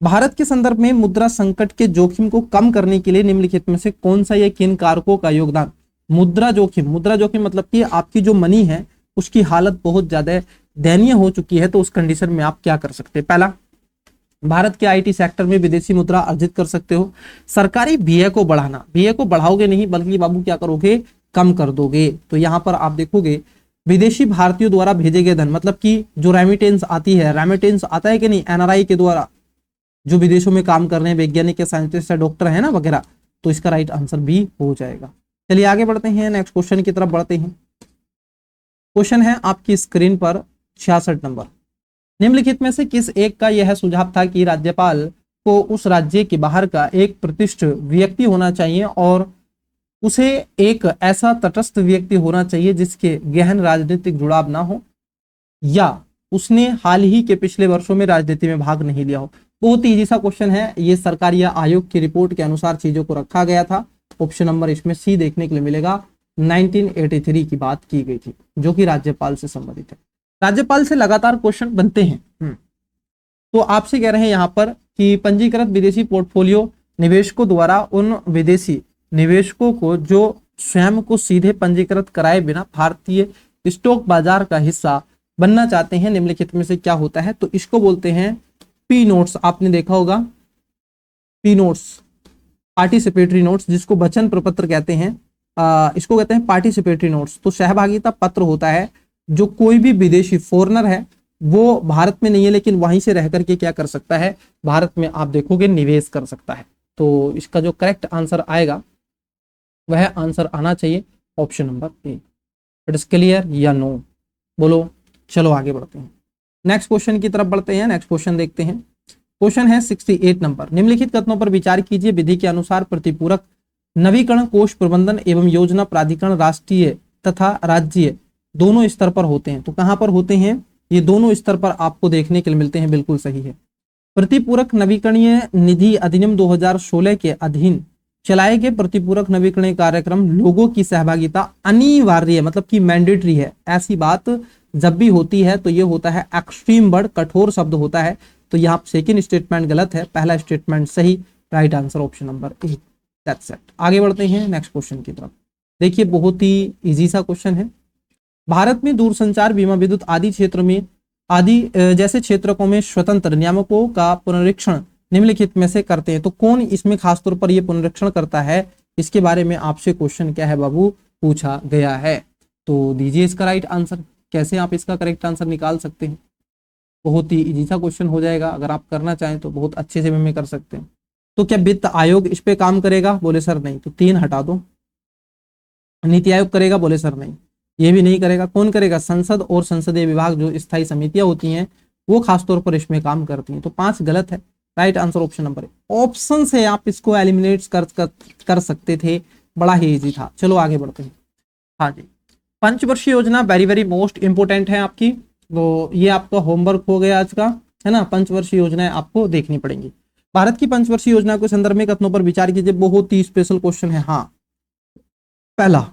भारत के संदर्भ में मुद्रा संकट के जोखिम को कम करने के लिए निम्नलिखित में से कौन सा या किन कारकों का योगदान? मुद्रा जोखिम, मुद्रा जोखिम मतलब कि आपकी जो मनी है उसकी हालत बहुत ज्यादा दयनीय हो चुकी है, तो उस कंडीशन में आप क्या कर सकते हैं? पहला, भारत के आईटी सेक्टर में विदेशी मुद्रा अर्जित कर सकते हो। सरकारी व्यय को बढ़ाना, व्यय को बढ़ाओगे नहीं बल्कि बाबू क्या करोगे, कम कर दोगे। तो यहाँ पर आप देखोगे विदेशी भारतीयों द्वारा भेजे गए धन, मतलब कि जो रेमिटेंस आती है, रेमिटेंस आता है कि नहीं एनआरआई के द्वारा, जो विदेशों में काम कर रहे हैं वैज्ञानिक या साइंटिस्ट या डॉक्टर है ना वगैरह, तो इसका राइट आंसर भी हो जाएगा। चलिए आगे बढ़ते हैं, नेक्स्ट क्वेश्चन की तरफ बढ़ते हैं। क्वेश्चन है आपकी स्क्रीन पर 66 नंबर। निम्नलिखित में से किस एक का यह सुझाव था कि राज्यपाल को उस राज्य के बाहर का एक प्रतिष्ठित व्यक्ति होना चाहिए और उसे एक ऐसा तटस्थ व्यक्ति होना चाहिए जिसके गहन राजनीतिक जुड़ाव ना हो, या उसने हाल ही के पिछले वर्षों में राजनीति में भाग नहीं लिया हो? बहुत ही इजी सा क्वेश्चन है, ये सरकारी आयोग की रिपोर्ट के अनुसार चीजों को रखा गया था। ऑप्शन नंबर इसमें सी देखने के लिए मिलेगा। 1983 की बात की गई थी, जो कि राज्यपाल से संबंधित है। राज्यपाल से लगातार क्वेश्चन बनते हैं। तो आपसे कह रहे हैं यहाँ पर कि पंजीकृत विदेशी पोर्टफोलियो निवेशकों द्वारा उन विदेशी निवेशकों को जो स्वयं को सीधे पंजीकृत कराए बिना भारतीय स्टॉक बाजार का हिस्सा बनना चाहते हैं, निम्नलिखित में से क्या होता है? तो इसको बोलते हैं पी नोट्स। आपने देखा होगा पी नोट्स, पार्टिसिपेटरी नोट्स, जिसको वचन प्रपत्र कहते हैं, इसको कहते हैं पार्टिसिपेटरी नोट्स। तो सहभागिता पत्र होता है जो कोई भी विदेशी फॉरेनर है, वो भारत में नहीं है लेकिन वहीं से रह करके क्या कर सकता है, भारत में आप देखोगे निवेश कर सकता है। तो इसका जो करेक्ट आंसर आएगा वह आंसर आना चाहिए option number A. It is clear या नो? बोलो। चलो आगे बढ़ते हैं, नेक्स्ट क्वेश्चन की तरफ बढ़ते हैं। नेक्स्ट क्वेश्चन देखते हैं। क्वेश्चन है 68 नंबर। निम्नलिखित कथनों पर विचार कीजिए। विधि के अनुसार प्रतिपूरक नवीकरण कोष प्रबंधन एवं योजना प्राधिकरण राष्ट्रीय तथा राज्य दोनों स्तर पर होते हैं। तो कहां पर होते हैं? ये दोनों स्तर पर आपको देखने के लिए मिलते हैं, बिल्कुल सही है। प्रतिपूरक नवीकरणीय निधि अधिनियम 2016 के अधीन चलाए गए प्रतिपूरक नवीकरणीय कार्यक्रम लोगों की सहभागिता अनिवार्य है, मतलब कि मैंडेटरी है। ऐसी बात जब भी होती है तो ये होता है एक्सट्रीम वर्ड, कठोर शब्द होता है। तो यहाँ सेकंड स्टेटमेंट गलत है, पहला स्टेटमेंट सही। Right answer option number A. That's it. आगे बढ़ते हैं नेक्स्ट क्वेश्चन की तरफ। देखिए बहुत ही इजी सा क्वेश्चन है। भारत में दूरसंचार, बीमा, विद्युत आदि क्षेत्र में जैसे क्षेत्रों में स्वतंत्र नियामकों का पुनरीक्षण निम्नलिखित में से करते हैं। तो कौन इसमें खासतौर पर यह पुनरीक्षण करता है, इसके बारे में आपसे क्वेश्चन क्या है बाबू, पूछा गया है। तो दीजिए इसका राइट आंसर। कैसे आप इसका करेक्ट आंसर निकाल सकते हैं? बहुत ही इजी सा क्वेश्चन हो जाएगा, अगर आप करना चाहें तो बहुत अच्छे से में कर सकते हैं। तो क्या वित्त आयोग इस पे काम करेगा? बोले सर नहीं। तो 3 हटा दो। नीति आयोग करेगा? बोले सर नहीं, ये भी नहीं करेगा। कौन करेगा? संसद और संसदीय विभाग, जो स्थायी समितियां होती हैं वो खासतौर पर इसमें काम करती हैं। तो 5 गलत है। Right answer option number A. Option से आप इसको एलिमिनेट कर सकते थे, बड़ा ही इजी था। चलो आगे बढ़ते हैं। हाँ जी, पंचवर्षीय योजना वेरी वेरी मोस्ट इंपोर्टेंट है आपकी। तो ये आपका होमवर्क हो गया आज का, है ना। पंचवर्षीय योजनाएं आपको देखनी पड़ेंगी। भारत की पंचवर्षीय योजना के संदर्भ में कथनों पर विचार कीजिए। बहुत ही स्पेशल क्वेश्चन है। हाँ, पहला,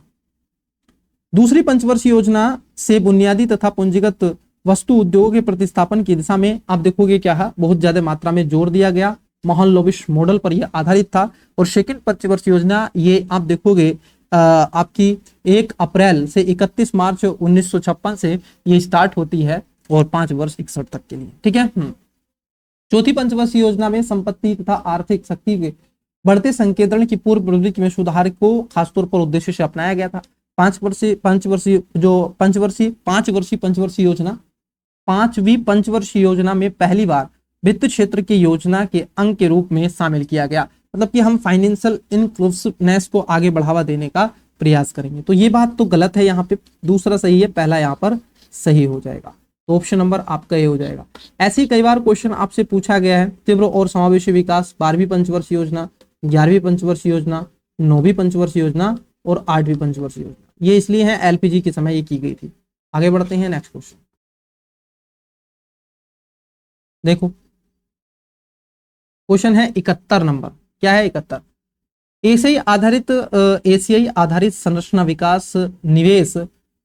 दूसरी पंचवर्षीय योजना से बुनियादी तथा पूंजीगत वस्तु उद्योगों के प्रतिस्थापन की दिशा में आप देखोगे क्या है, बहुत ज्यादा मात्रा में जोर दिया गया। मोहन लोबिश मॉडल पर यह आधारित था। और सेकंड पंचवर्षीय योजना ये आप देखोगे आपकी 1 अप्रैल से 31 मार्च 1956 से ये स्टार्ट होती है और 5 वर्ष 61 तक के लिए, ठीक है। चौथी पंचवर्षीय योजना में संपत्ति तथा आर्थिक शक्ति के बढ़ते संकेंद्रण की पूर्व प्रवृत्ति में सुधार को खासतौर पर उद्देश्य से अपनाया गया था। 5 वर्षीय पंचवर्षीय योजना, 5वीं पंचवर्षीय योजना में पहली बार वित्त क्षेत्र की योजना के अंग के रूप में शामिल किया गया। मतलब कि हम फाइनेंशियल इंक्लूसिवनेस को आगे बढ़ावा देने का प्रयास करेंगे। तो ये बात तो गलत है यहाँ पे, दूसरा सही है, पहला यहाँ पर सही हो जाएगा। तो ऑप्शन नंबर आपका ये हो जाएगा। ऐसे ही कई बार क्वेश्चन आपसे पूछा गया है, तीव्र और समावेशी विकास, 12वीं पंचवर्षीय योजना, 11वीं पंचवर्षीय योजना, 9वीं पंचवर्षीय योजना और 8वीं पंचवर्षीय योजना। ये इसलिए है एलपीजी के समय ये की गई थी। आगे बढ़ते हैं नेक्स्ट क्वेश्चन। देखो क्वेश्चन है 71 नंबर। क्या है 71? एशियाई आधारित संरचना विकास निवेश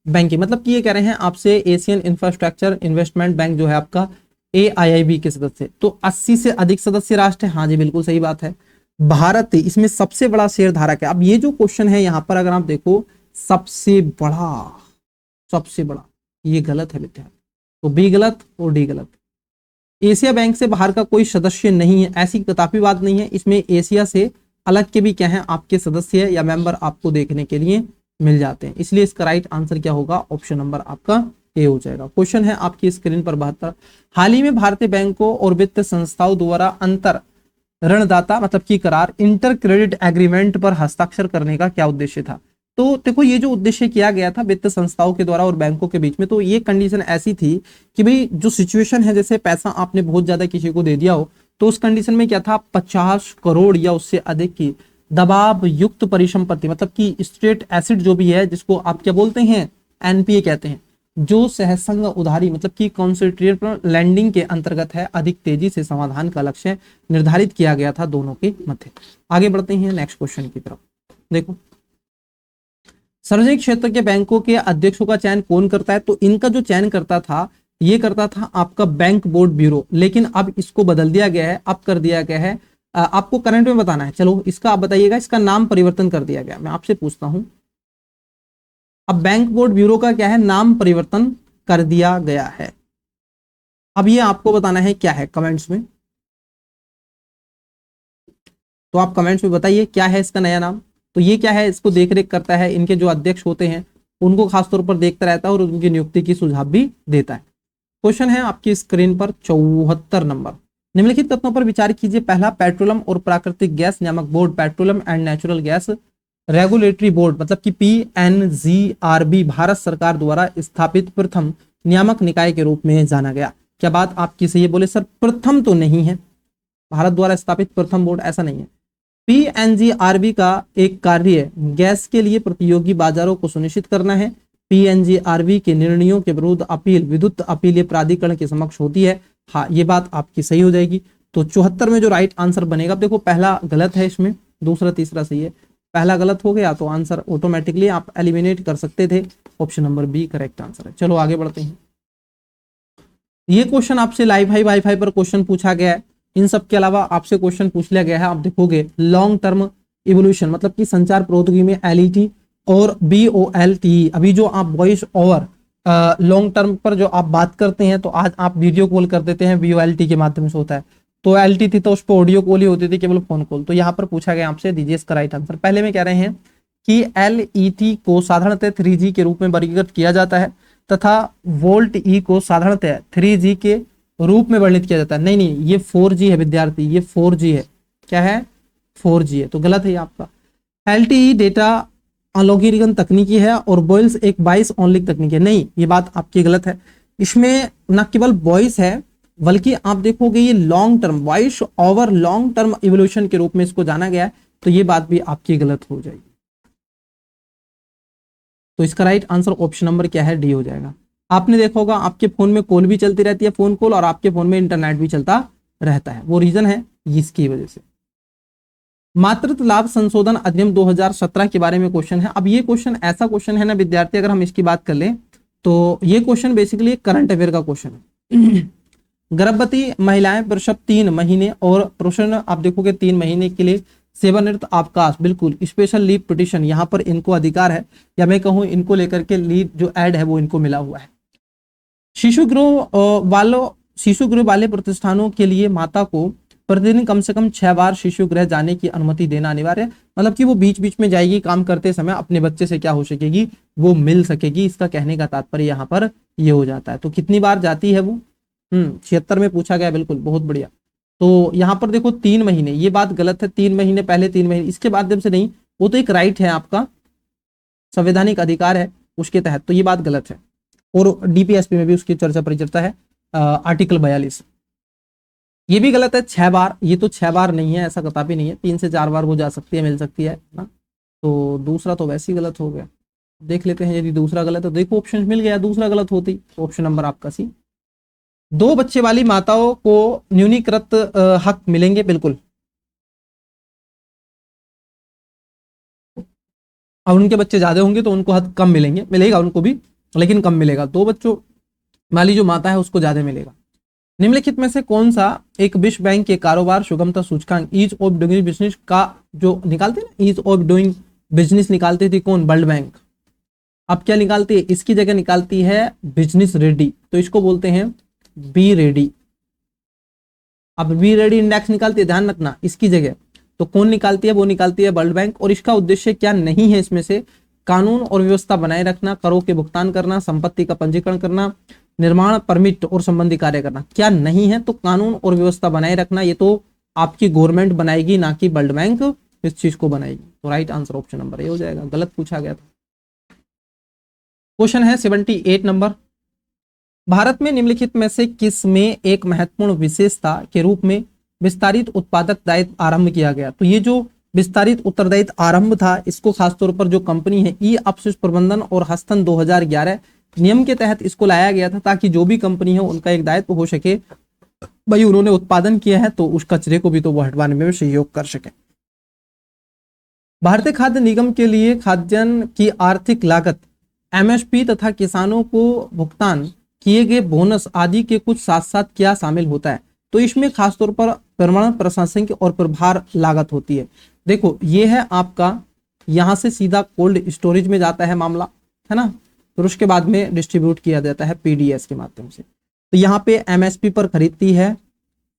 बैंकिंग, मतलब कि ये कह रहे हैं आपसे एशियन इंफ्रास्ट्रक्चर इन्वेस्टमेंट बैंक जो है आपका AIIB के सदस्य। तो 80 से अधिक सदस्य राष्ट्र है। हाँ जी बिल्कुल सही बात है। भारत इसमें सबसे बड़ा शेयर धारक है। अब ये जो क्वेश्चन है यहाँ पर अगर आप देखो सबसे बड़ा, ये गलत है विद्यार्थी, तो बी गलत और डी गलत। एशिया बैंक से बाहर का कोई सदस्य नहीं है, ऐसी कदापि बात नहीं है। इसमें एशिया से अलग के भी क्या है आपके सदस्य या मेंबर आपको देखने के लिए मिल जाते हैं, इसलिए इसका राइट आंसर क्या होगा? ऑप्शन नंबर आपका ए हो जाएगा। क्वेश्चन है आपकी स्क्रीन पर 72। हाल ही में भारतीय बैंकों और वित्त संस्थाओं द्वारा अंतर ऋणदाता मतलब की करार इंटर क्रेडिट एग्रीमेंट पर हस्ताक्षर करने का क्या उद्देश्य था? तो देखो ये जो उद्देश्य किया गया था वित्त संस्थाओं के द्वारा और बैंकों के बीच में, तो ये कंडीशन ऐसी थी कि भाई जो सिचुएशन है, जैसे पैसा आपने बहुत ज्यादा किसी को दे दिया हो, तो उस कंडीशन में क्या था, 50 करोड़ या उससे अधिक की दबाव युक्त परिसंपत्ति मतलब कि स्ट्रेट एसिड जो भी है, जिसको आप क्या बोलते हैं, एनपीए कहते हैं, जो सहसंग उधारी मतलब कि कॉन्सेंट्रेटेड लैंडिंग के अंतर्गत है, अधिक तेजी से समाधान का लक्ष्य निर्धारित किया गया था दोनों के मध्य। आगे बढ़ते हैं नेक्स्ट क्वेश्चन की तरफ। देखो सार्वजनिक क्षेत्र के बैंकों के अध्यक्षों का चयन कौन करता है? तो इनका जो चयन करता था ये करता था आपका बैंक बोर्ड ब्यूरो, लेकिन अब इसको बदल दिया गया है, अब कर दिया गया है आपको करंट में बताना है। चलो इसका आप बताइएगा, इसका नाम परिवर्तन कर दिया गया। मैं आपसे पूछता हूं, अब बैंक बोर्ड ब्यूरो का क्या है, नाम परिवर्तन कर दिया गया है। अब ये आपको बताना है क्या है कमेंट्स में, तो आप कमेंट्स में बताइए क्या है इसका नया नाम। तो ये क्या है, इसको देख रेख करता है, इनके जो अध्यक्ष होते हैं उनको खासतौर पर देखता रहता है और उनकी नियुक्ति की सुझाव भी देता है। क्वेश्चन है आपकी स्क्रीन पर 74 नंबर। निम्नलिखित तत्वों पर विचार कीजिए। पहला, पेट्रोलियम और प्राकृतिक गैस नियामक board, petroleum and natural gas regulatory board मतलब कि PNGRB भारत सरकार द्वारा स्थापित प्रथम नियामक निकाय के रूप में जाना गया। क्या बात आपकी सही है? बोले सर प्रथम तो नहीं है, भारत द्वारा स्थापित प्रथम बोर्ड ऐसा नहीं है। PNGRB का एक कार्य गैस के लिए प्रतियोगी बाजारों को सुनिश्चित करना है। PNGRB के निर्णयों के विरुद्ध अपील विद्युत अपीलीय प्राधिकरण के समक्ष होती है। हाँ ये बात आपकी सही हो जाएगी। तो 74 में जो राइट आंसर बनेगा, देखो पहला गलत है इसमें, दूसरा तीसरा सही है। पहला गलत हो गया तो आंसर ऑटोमेटिकली आप एलिमिनेट कर सकते थे। Option number B correct answer है। चलो आगे बढ़ते हैं। ये क्वेश्चन आपसे लाइव हाई वाईफाई पर क्वेश्चन पूछा गया है। इन सब के अलावा आपसे क्वेश्चन पूछ लिया गया है, आप देखोगे लॉन्ग टर्म इवोल्यूशन मतलब कि संचार प्रौद्योगिकी में LET और BOLTE। अभी जो आप वॉइस ओवर लॉन्ग टर्म पर जो आप बात करते हैं, तो आज आप वीडियो कॉल कर देते हैं, VoLT के माध्यम से होता है। तो LT थी तो उस पर ऑडियो कॉल ही होती थी, केवल फोन कॉल। तो यहाँ पर पूछा गया आपसे, दीजिए इसका राइट आंसर। पहले में कह रहे हैं कि LET को साधारणतः 3G के रूप में वर्गीकृत किया जाता है तथा वोल्ट E को साधारणतः 3G के रूप में वर्णित किया जाता है। नहीं नहीं, ये 4G है विद्यार्थी, ये 4G है। क्या है? 4G है, तो गलत है आपका। LTE डेटा अलॉगरिथम तकनीकी है और वॉइस एक वॉइस ओनली तकनीक है। नहीं, ये बात आपकी गलत है। इसमें न केवल वॉइस है बल्कि आप देखोगे ये long term voice over long term evolution के रूप में इसको जाना गया है। तो ये बात भी आपकी गलत हो जाएगी। तो इसका राइट आंसर ऑप्शन नंबर क्या है? डी हो जाएगा। आपने देखा होगा आपके फोन में कॉल भी चलती रहती है, फोन कॉल, और आपके फोन में इंटरनेट भी चलता रहता है, वो रीजन है इसकी वजह से। मातृत्व लाभ संशोधन अधिनियम 2017 के बारे में क्वेश्चन है। अब ये क्वेश्चन ऐसा क्वेश्चन है ना विद्यार्थी, अगर हम इसकी बात कर लें तो ये क्वेश्चन बेसिकली करंट अफेयर का क्वेश्चन है। गर्भवती महिलाएं प्रसव 3 महीने और प्रोशन आप देखोगे 3 महीने के लिए सेवानिवृत्त अवकाश, बिल्कुल स्पेशल लीव पिटिशन यहाँ पर इनको अधिकार है, या मैं कहूँ इनको लेकर के लीव जो ऐड है वो इनको मिला हुआ है। शिशु गृह वाले प्रतिष्ठानों के लिए माता को प्रतिदिन कम से कम 6 बार शिशु गृह जाने की अनुमति देना अनिवार्य है। मतलब कि वो बीच बीच में जाएगी, काम करते समय अपने बच्चे से क्या हो सकेगी, वो मिल सकेगी। इसका कहने का तात्पर्य यहाँ पर ये हो जाता है। तो कितनी बार जाती है वो? 76 में पूछा गया, बिल्कुल बहुत बढ़िया। तो यहाँ पर देखो 3 महीने, ये बात गलत है। 3 महीने पहले, 3 महीने इसके माध्यम से नहीं, वो तो एक राइट है आपका, संवैधानिक अधिकार है उसके तहत, तो ये बात गलत है। और डीपीएसपी में भी उसकी चर्चा परिचर्चा है, आर्टिकल 42। ये भी गलत है 6 बार, ये तो 6 बार नहीं है, ऐसा कदापि नहीं है, 3 से 4 बार वो जा सकती है, मिल सकती है ना। तो दूसरा तो वैसे ही गलत हो गया। देख लेते हैं यदि दूसरा गलत है तो देखो ऑप्शन मिल गया, दूसरा गलत होती तो ऑप्शन नंबर आपका सी। 2 बच्चे वाली माताओं को न्यूनीकृत हक मिलेंगे, बिल्कुल। अब उनके बच्चे ज्यादा होंगे तो उनको हक कम मिलेंगे, मिलेगा उनको भी लेकिन कम मिलेगा। 2 बच्चों वाली जो माता है उसको ज्यादा मिलेगा। निम्नलिखित में से कौन सा एक विश्व बैंक के कारोबार सुगमता सूचकांक ईज ऑफ डूइंग बिजनेस का जो निकालते हैं ना, ईज ऑफ डूइंग बिजनेस निकालती थी कौन, वर्ल्ड बैंक। अब क्या निकालती है, इसकी जगह निकालती है बिजनेस रेडी, तो इसको बोलते हैं बी रेडी। अब बी रेडी इंडेक्स निकालती है, ध्यान रखना, इसकी जगह तो कौन निकालती है, वो निकालती है वर्ल्ड बैंक। और इसका उद्देश्य क्या नहीं है, इसमें से कानून और व्यवस्था बनाए रखना, करों के भुगतान करना, संपत्ति का पंजीकरण करना, निर्माण परमिट और संबंधी कार्य करना। क्या नहीं है, तो कानून और व्यवस्था बनाए रखना, ये तो आपकी गवर्नमेंट बनाएगी ना कि वर्ल्ड बैंक इस चीज को बनाएगी। तो right answer option number A हो जाएगा, गलत पूछा गया था। क्वेश्चन है 78 नंबर, भारत में निम्नलिखित में से किस में एक महत्वपूर्ण विशेषता के रूप में विस्तारित उत्पादक दायित्व आरंभ किया गया। तो ये जो विस्तारित उत्तरदायित्व आरंभ था, इसको खासतौर पर जो कंपनी है ई अपशिष्ट प्रबंधन और हस्तन 2011 नियम के तहत इसको लाया गया था, ताकि जो भी कंपनी है उनका एक दायित्व हो सके, भाई उन्होंने उत्पादन किया है तो उस कचरे को भी तो वो हटवाने में सहयोग कर सके। भारतीय खाद्य निगम के लिए खाद्यान्न की आर्थिक लागत, एमएसपी तथा किसानों को भुगतान किए गए बोनस आदि के कुछ साथ साथ क्या शामिल होता है। तो इसमें खासतौर पर प्रमाण, प्रशासनिक और प्रभार लागत होती है। देखो ये है आपका, यहां से सीधा कोल्ड स्टोरेज में जाता है मामला, है ना, फिर उसके बाद में डिस्ट्रीब्यूट किया जाता है पीडीएस के माध्यम से। तो यहाँ पे एमएसपी पर खरीदती है,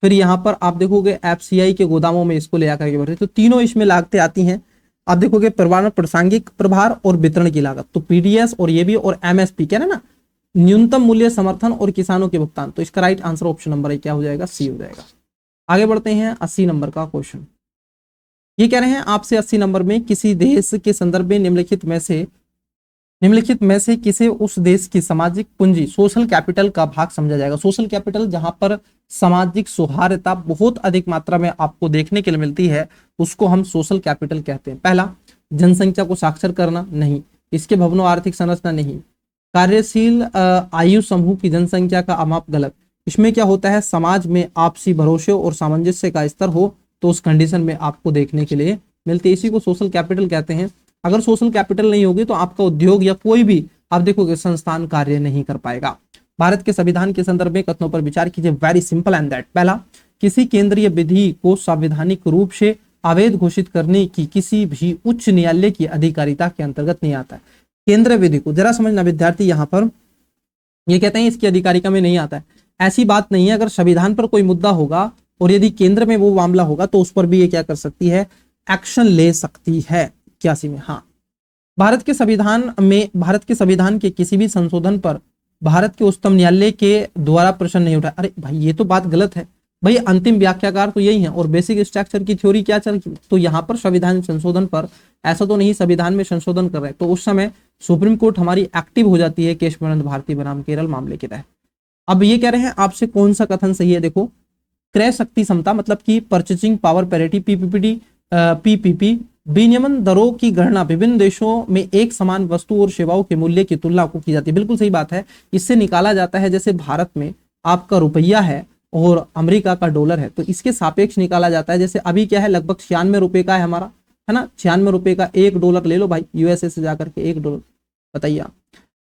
फिर यहाँ पर आप देखोगे एफसीआई के गोदामों में इसको ले आकर के भरते, तो तीनों इसमें लागतें आती हैं। आप देखोगे प्रमाण, प्रासंगिक प्रभार और वितरण की लागत, तो पीडीएस और ये भी, और एमएसपी क्या ना, न्यूनतम मूल्य समर्थन और किसानों के भुगतान। तो इसका राइट आंसर ऑप्शन नंबर क्या हो जाएगा, सी हो जाएगा। आगे बढ़ते हैं 80 नंबर का क्वेश्चन। ये कह रहे हैं आपसे 80 नंबर में किसी देश के संदर्भ में निम्नलिखित में से किसे उस देश की सामाजिक पूंजी, सोशल कैपिटल का भाग समझा जाएगा। सोशल कैपिटल जहां पर सामाजिक सौहार्दता बहुत अधिक मात्रा में आपको देखने के लिए मिलती है, उसको हम सोशल कैपिटल कहते हैं। पहला, जनसंख्या को साक्षर करना, नहीं। इसके भवनों आर्थिक संरचना, नहीं। कार्यशील आयु समूह की जनसंख्या का अमाप, गलत। इसमें क्या होता है, समाज में आपसी भरोसे और सामंजस्य का स्तर हो तो उस कंडीशन में आपको देखने के लिए मिलती है, इसी को सोशल कैपिटल कहते हैं। अगर सोशल कैपिटल नहीं होगी तो आपका उद्योग या कोई भी आप देखोगे संस्थान कार्य नहीं कर पाएगा। भारत के संविधान के संदर्भ में कथनों पर विचार कीजिए, वेरी सिंपल एंड दैट। पहला, किसी केंद्रीय विधि को संवैधानिक रूप से अवैध घोषित करने की किसी भी उच्च न्यायालय की अधिकारिता के अंतर्गत नहीं आता है। केंद्रीय विधि को जरा समझना विद्यार्थी, यहाँ पर ये कहते हैं इसकी अधिकारिता में नहीं आता है, ऐसी बात नहीं है। अगर संविधान पर कोई मुद्दा होगा और यदि केंद्र में वो मामला होगा तो उस पर भी ये क्या कर सकती है, एक्शन ले सकती है। 81 में, हाँ, भारत के संविधान के किसी भी संशोधन पर भारत के उच्चतम न्यायालय के द्वारा प्रश्न नहीं उठा। अरे भाई ये तो बात गलत है भाई, अंतिम व्याख्याकार तो यही है और बेसिक स्ट्रक्चर की थ्योरी क्या चल, तो यहाँ पर संविधान संशोधन पर ऐसा तो नहीं संविधान में संशोधन कर रहे, तो उस समय सुप्रीम कोर्ट हमारी एक्टिव हो जाती है केशवानंद भारती बनाम केरल मामले के तहत। अब ये कह रहे हैं आपसे कौन सा कथन सही है, देखो, क्रय शक्ति क्षमता मतलब कि परचेजिंग पावर पैरिटी, पीपीपी, विनियमन दरों की गणना विभिन्न देशों में एक समान वस्तु और सेवाओं के मूल्य की तुलना को की जाती है। बिल्कुल सही बात है, इससे निकाला जाता है जैसे भारत में आपका रुपया है और अमेरिका का डॉलर है, तो इसके सापेक्ष निकाला जाता है। जैसे अभी क्या है, लगभग 96 रुपए का है हमारा, है ना, 96 रुपए का $1 ले लो भाई, यूएसए से जाकर के $1, बताइए आप।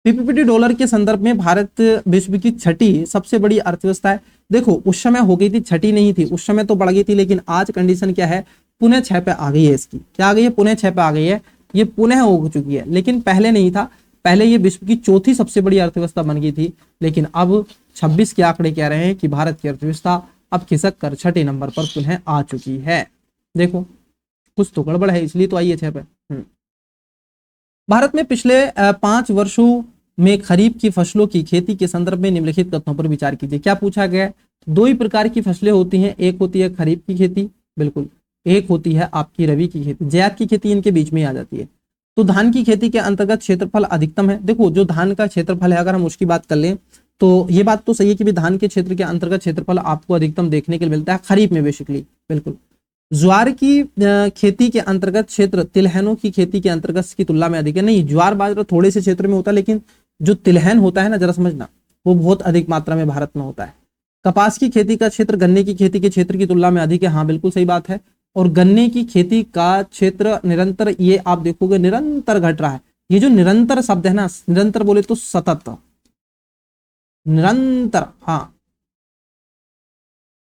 पीपीपी डॉलर के संदर्भ में भारत विश्व की 6ठी सबसे बड़ी अर्थव्यवस्था है। देखो उस समय हो गई थी, 6ठी नहीं थी, उस समय तो बढ़ गई थी, लेकिन आज कंडीशन क्या है, पुनः 6 पे आ गई है। इसकी क्या आ गई है, पुनः 6 पे आ गई है, ये पुनः हो चुकी है, लेकिन पहले नहीं था। पहले ये विश्व की 4थी सबसे बड़ी अर्थव्यवस्था बन गई थी, लेकिन अब 26 के आंकड़े कह रहे हैं कि भारत की अर्थव्यवस्था अब खिसक कर 6ठे नंबर पर पुनः आ चुकी है। देखो कुछ तो गड़बड़ है, इसलिए तो आई है 6 पे। भारत में पिछले 5 वर्षों में खरीफ की फसलों की खेती के संदर्भ में निम्नलिखित तथ्यों पर विचार कीजिए। क्या पूछा गया, 2 ही प्रकार की फसलें होती हैं, एक होती है खरीफ की खेती, बिल्कुल, एक होती है आपकी रबी की खेती, जायद की खेती इनके बीच में आ जाती है। तो धान की खेती के अंतर्गत क्षेत्रफल अधिकतम है। देखो जो धान का क्षेत्रफल है, अगर हम उसकी बात कर लें तो ये बात तो सही है कि भी धान के क्षेत्र के अंतर्गत क्षेत्रफल आपको अधिकतम देखने के लिए मिलता है खरीफ में बेसिकली, बिल्कुल। ज्वार की खेती के अंतर्गत क्षेत्र तिलहनों की खेती के अंतर्गत की तुलना में अधिक है। नहीं, ज्वार बाजरा थोड़े से क्षेत्र में होता है, लेकिन जो तिलहन होता है ना, जरा समझना, वो बहुत अधिक मात्रा में भारत में होता है। कपास की खेती का क्षेत्र गन्ने की खेती के क्षेत्र की तुलना में अधिक है। हाँ बिल्कुल सही बात है। और गन्ने की खेती का क्षेत्र निरंतर, ये आप देखोगे निरंतर घट रहा है। ये जो निरंतर शब्द है ना, निरंतर बोले तो सतत, निरंतर, हाँ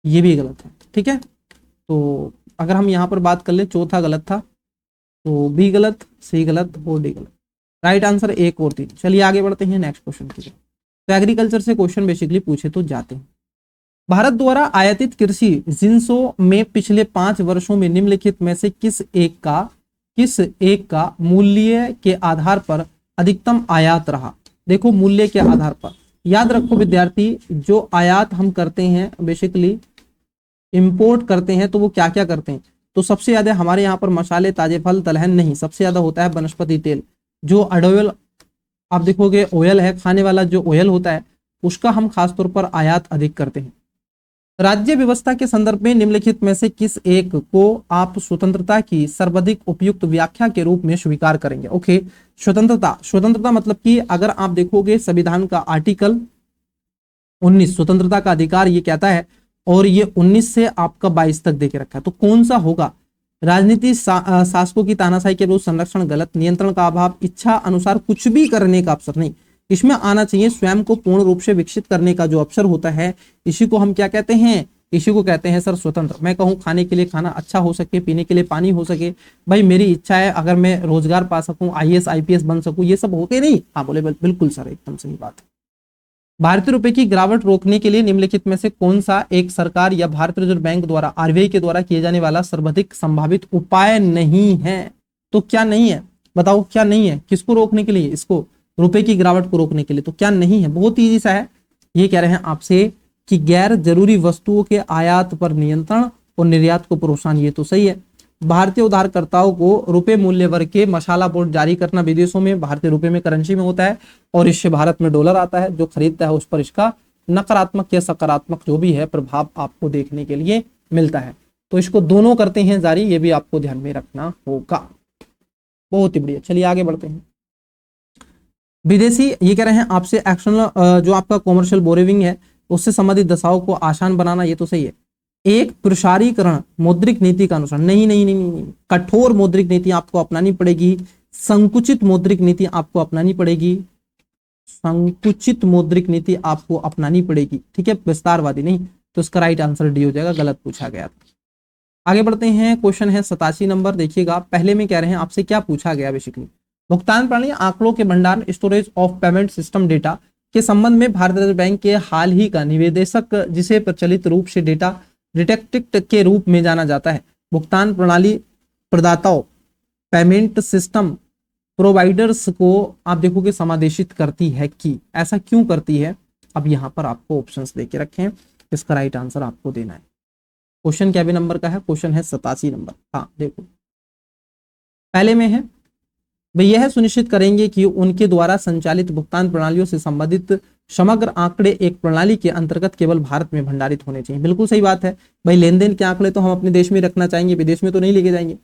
ये भी गलत है, ठीक है। तो अगर हम यहां पर बात कर ले, चौथा गलत था, तो बी गलत, सी गलत और डी गलत। राइट आंसर 1 और 3। चलिए आगे बढ़ते हैं नेक्स्ट क्वेश्चन की तरफ। तो एग्रीकल्चर से क्वेश्चन बेसिकली पूछे तो जाते हैं। भारत द्वारा आयातित कृषि जिन्सों में पिछले 5 वर्षों में निम्नलिखित में से किस एक का मूल्य के आधार पर अधिकतम आयात रहा। देखो मूल्य के आधार पर, याद रखो विद्यार्थी, जो आयात हम करते हैं बेसिकली इंपोर्ट करते हैं, तो वो क्या क्या करते हैं। तो सबसे ज्यादा हमारे यहाँ पर मसाले, ताजे फल, दलहन नहीं, सबसे ज्यादा होता है वनस्पति तेल। जो ऑयल आप देखोगे, ऑयल है, खाने वाला जो ऑयल होता है, उसका हम खासतौर पर आयात अधिक करते हैं। राज्य व्यवस्था के संदर्भ में निम्नलिखित में से किस एक को आप स्वतंत्रता की सर्वाधिक उपयुक्त व्याख्या के रूप में स्वीकार करेंगे। ओके, स्वतंत्रता मतलब कि अगर आप देखोगे संविधान का आर्टिकल 19 स्वतंत्रता का अधिकार ये कहता है, और ये 19 से आपका 22 तक देके रखा है। तो कौन सा होगा। राजनीति शासकों की तानाशाही के विरुद्ध संरक्षण गलत, नियंत्रण का अभाव, इच्छा अनुसार कुछ भी करने का अवसर नहीं। इसमें आना चाहिए स्वयं को पूर्ण रूप से विकसित करने का जो अवसर होता है, इसी को हम क्या कहते हैं, इसी को कहते हैं सर स्वतंत्र। मैं कहूँ खाने के लिए खाना अच्छा हो सके, पीने के लिए पानी हो सके, भाई मेरी इच्छा है अगर मैं रोजगार पा सकूं, IAS IPS बन सकूं, ये सब होते नहीं। हाँ बोले बिल्कुल सर, एकदम सही बात है। भारतीय रुपए की गिरावट रोकने के लिए निम्नलिखित में से कौन सा एक सरकार या भारतीय रिजर्व बैंक द्वारा RBI के द्वारा किए जाने वाला सर्वाधिक संभावित उपाय नहीं है। तो क्या नहीं है, बताओ क्या नहीं है, किसको रोकने के लिए, इसको रुपए की गिरावट को रोकने के लिए। तो क्या नहीं है, बहुत ईजी सा है। ये कह रहे हैं आपसे कि गैर जरूरी वस्तुओं के आयात पर नियंत्रण और निर्यात को प्रोत्साहन। ये तो सही है। भारतीय उधारकर्ताओं को रुपए मूल्य वर्ग के मसाला बोर्ड जारी करना, विदेशों में भारतीय रुपए में करेंसी में होता है, और इससे भारत में डॉलर आता है, जो खरीदता है उस पर इसका नकारात्मक या सकारात्मक जो भी है प्रभाव आपको देखने के लिए मिलता है। तो इसको दोनों करते हैं जारी, ये भी आपको ध्यान में रखना होगा। बहुत ही बढ़िया, चलिए आगे बढ़ते हैं। विदेशी, ये कह रहे हैं आपसे एक्सटर्नल जो आपका कॉमर्शियल बोरोविंग है उससे संबंधित दशाओं को आसान बनाना, ये तो सही है। एक प्रसारीकरण मौद्रिक नीति का अनुसरण, नहीं नहीं नहीं नहीं, कठोर मौद्रिक नीति आपको अपनानी पड़ेगी, संकुचित मौद्रिक नीति आपको अपनानी पड़ेगी, संकुचित मौद्रिक नीति आपको अपनानी पड़ेगी, ठीक है, विस्तारवादी नहीं। तो इसका राइट आंसर डी हो जाएगा, गलत पूछा गया था। आगे बढ़ते हैं, क्वेश्चन है 87 नंबर। देखिएगा पहले में कह रहे हैं आपसे क्या पूछा गया बेसिकली, भुगतान प्रणाली आंकड़ों के भंडारण storage of payment system data के संबंध में भारतीय रिजर्व बैंक के हाल ही का निवेदेशक, जिसे प्रचलित रूप से डेटा डिटेक्टिव के रूप में जाना जाता है, भुगतान प्रणाली प्रदाताओं पेमेंट सिस्टम प्रोवाइडर्स को आप देखोगे समादेशित करती है कि, ऐसा क्यों करती है। अब यहां पर आपको ऑप्शंस देके रखे हैं, इसका राइट आंसर आपको देना है। क्वेश्चन क्या भी नंबर का है, क्वेश्चन है 87 नंबर। हाँ देखो पहले में है भाई, यह सुनिश्चित करेंगे कि उनके द्वारा संचालित भुगतान प्रणालियों से संबंधित समग्र आंकड़े एक प्रणाली के अंतर्गत केवल भारत में भंडारित होने चाहिए। बिल्कुल सही बात है भाई, लेन देन के आंकड़े तो हम अपने देश में रखना चाहेंगे, विदेश में तो नहीं लेके जाएंगे।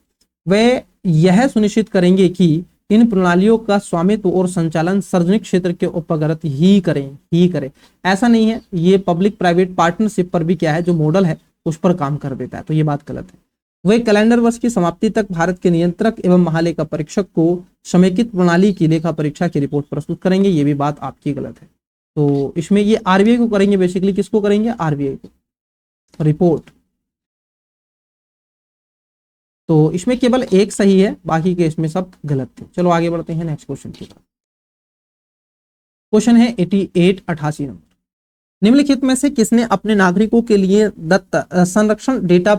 वे यह सुनिश्चित करेंगे कि इन प्रणालियों का स्वामित्व और संचालन सार्वजनिक क्षेत्र के उपगत ही करें। ऐसा नहीं है, ये पब्लिक प्राइवेट पार्टनरशिप पर भी क्या है जो मॉडल है उस पर काम कर देता है, तो ये बात गलत है। वह कैलेंडर वर्ष की समाप्ति तक भारत के नियंत्रक एवं महालेखा परीक्षक को समेकित प्रणाली की लेखा परीक्षा की रिपोर्ट प्रस्तुत करेंगे, ये भी बात आपकी गलत है। तो इसमें ये RBI को करेंगे, बेसिकली किसको करेंगे, RBI को रिपोर्ट। तो इसमें केवल एक सही है, बाकी के इसमें सब गलत थे। चलो आगे बढ़ते हैं नेक्स्ट क्वेश्चन की तरफ। क्वेश्चन है 88 नंबर। निम्नलिखित में से किसने अपने नागरिकों के लिए दत्त संरक्षण, डेटा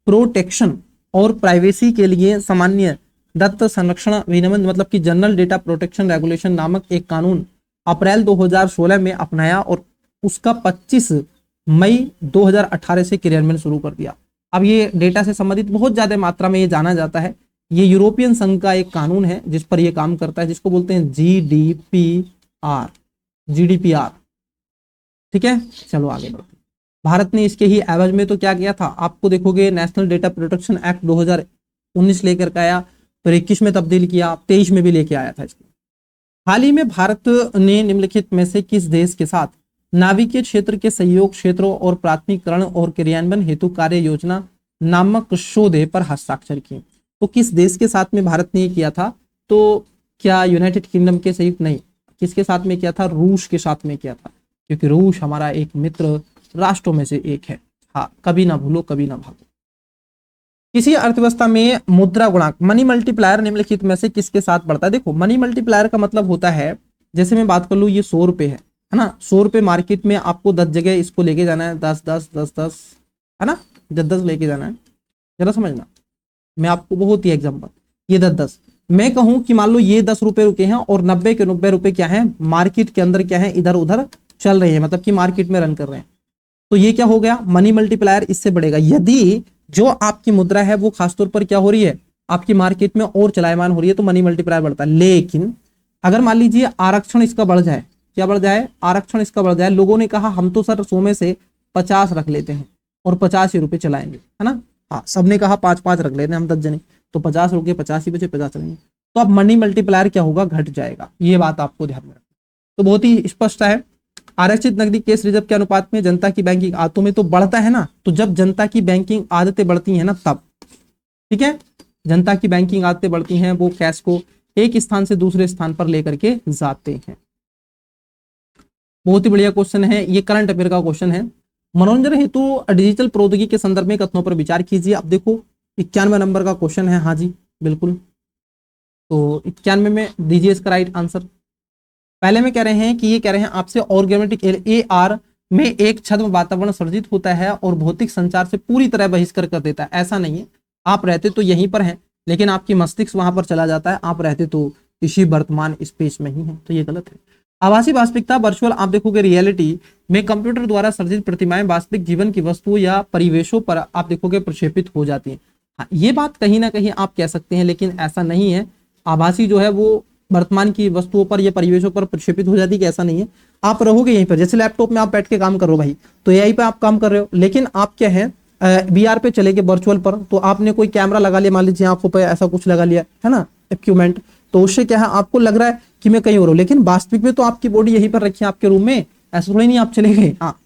प्रोटेक्शन और प्राइवेसी के लिए सामान्य दत्त संरक्षण विनियमन मतलब कि जनरल डेटा प्रोटेक्शन रेगुलेशन नामक एक कानून अप्रैल 2016 में अपनाया और उसका 25 मई 2018 से क्रियान्वयन शुरू कर दिया। अब ये डेटा से संबंधित बहुत ज्यादा मात्रा में ये जाना जाता है, ये यूरोपियन संघ का एक कानून है जिस पर ये काम करता है, जिसको बोलते हैं जीडीपीआर, जीडीपीआर। ठीक है, चलो आगे बढ़ते हैं। भारत ने इसके ही एवज में तो क्या किया था, आपको देखोगे नेशनल डेटा प्रोटेक्शन एक्ट 2019 लेकर के आया, फिर 21 में तब्दील किया, 23 में भी लेके आया था इसको। हाल ही में भारत ने निम्नलिखित में से किस देश के साथ नाभिकीय क्षेत्र के सहयोग क्षेत्रों और प्राथमिकरण और क्रियान्वयन हेतु कार्य योजना नामक सौदे पर हस्ताक्षर किए? तो किस देश के साथ में भारत ने ये किया था? तो क्या यूनाइटेड किंगडम के संयुक्त नहीं, किसके साथ में किया था? रूस के साथ में किया था, क्योंकि रूस हमारा एक मित्र राष्ट्रों में से एक है। हाँ, कभी ना भूलो कभी ना भागो। किसी अर्थव्यवस्था में मुद्रा गुणांक मनी मल्टीप्लायर निम्नलिखित में से किसके साथ बढ़ता है? देखो, मनी मल्टीप्लायर का मतलब होता है, जैसे मैं बात कर लूँ, ये 100 रुपए है ना, 100 रुपए मार्केट में आपको 10 जगह इसको लेके जाना है, 10 10 10 10 है ना, 10 10 लेके जाना है। जरा समझना, मैं आपको बहुत ही एग्जाम्पल, ये 10 10 मैं कहूं कि मान लो ये 10 रुपए रुके हैं और 90 के 90 रुपए क्या है, मार्केट के अंदर क्या है, इधर उधर चल रहे हैं, मतलब कि मार्केट में रन कर रहे हैं। तो ये क्या हो गया, मनी मल्टीप्लायर इससे बढ़ेगा। यदि जो आपकी मुद्रा है वो खासतौर पर क्या हो रही है, आपकी मार्केट में और चलायमान हो रही है, तो मनी मल्टीप्लायर बढ़ता है। लेकिन अगर मान लीजिए आरक्षण इसका बढ़ जाए, क्या बढ़ जाए, आरक्षण इसका बढ़ जाए, लोगों ने कहा हम तो सर 100 में से 50 रख लेते हैं और 50 ही रुपए चलाएंगे, है ना, हाँ, सबने कहा 5 5 रख लेते हैं हम 10 जने, तो 50 रुके 50 ही बचे, 50 चलेंगे, तो अब मनी मल्टीप्लायर क्या होगा, घट जाएगा। ये बात आपको ध्यान में रखना। तो बहुत ही स्पष्ट है, आरक्षित नकदी केस रिजर्व के अनुपात में जनता की बैंकिंग आदतों में तो बढ़ता है ना, तो जब जनता की बैंकिंग आदतें बढ़ती हैं ना तब, ठीक है, जनता की बैंकिंग आदतें बढ़ती हैं, वो कैश को एक स्थान से दूसरे स्थान पर लेकर के जाते हैं। बहुत ही बढ़िया क्वेश्चन है, ये करंट अफेयर का क्वेश्चन है। मनोरंजन हेतु डिजिटल प्रौद्योगिकी के संदर्भ में कथनों पर विचार कीजिए। अब देखो 91 नंबर का क्वेश्चन है, हाँ जी बिल्कुल, तो 91 में दीजिए इसका राइट आंसर। पहले में कह रहे हैं कि ये कह रहे हैं आपसे ऑर्गेमेटिक AR में एक छद्म वातावरण सर्जित होता है और भौतिक संचार से पूरी तरह बहिष्कार कर देता है। ऐसा नहीं है, आप रहते तो यहीं पर हैं, लेकिन आपकी मस्तिष्क वहां पर चला जाता है, आप रहते तो इसी वर्तमान स्पेस में ही हैं, तो ये गलत है। आभासी वास्तविकता वर्चुअल, आप देखोगे रियलिटी में कंप्यूटर द्वारा सर्जित प्रतिमाएं वास्तविक जीवन की वस्तुओं या परिवेशों पर आप देखोगे प्रक्षेपित हो जाती हैं। हाँ, ये बात कहीं ना कहीं आप कह सकते हैं, लेकिन ऐसा नहीं है। आभासी जो है वो वर्तमान की वस्तुओं पर या परिवेशों पर प्रक्षेपित हो जाती है, कि ऐसा नहीं है। आप रहोगे यहीं पर, जैसे लैपटॉप में आप बैठ के काम कर रहे हो भाई, तो यहीं पे आप काम कर रहे हो, लेकिन आप क्या है VR पे चले गए, वर्चुअल पर, तो आपने कोई कैमरा लगा लिया, मान लीजिए आंखों पे ऐसा कुछ लगा लिया है ना, इक्विपमेंट, तो उससे क्या है आपको लग रहा है कि मैं कहीं और हूं, लेकिन वास्तविक में तो आपकी बॉडी यहीं पर रखी है आपके रूम में, ऐसा थोड़ी नहीं आप चले गए। हाँ,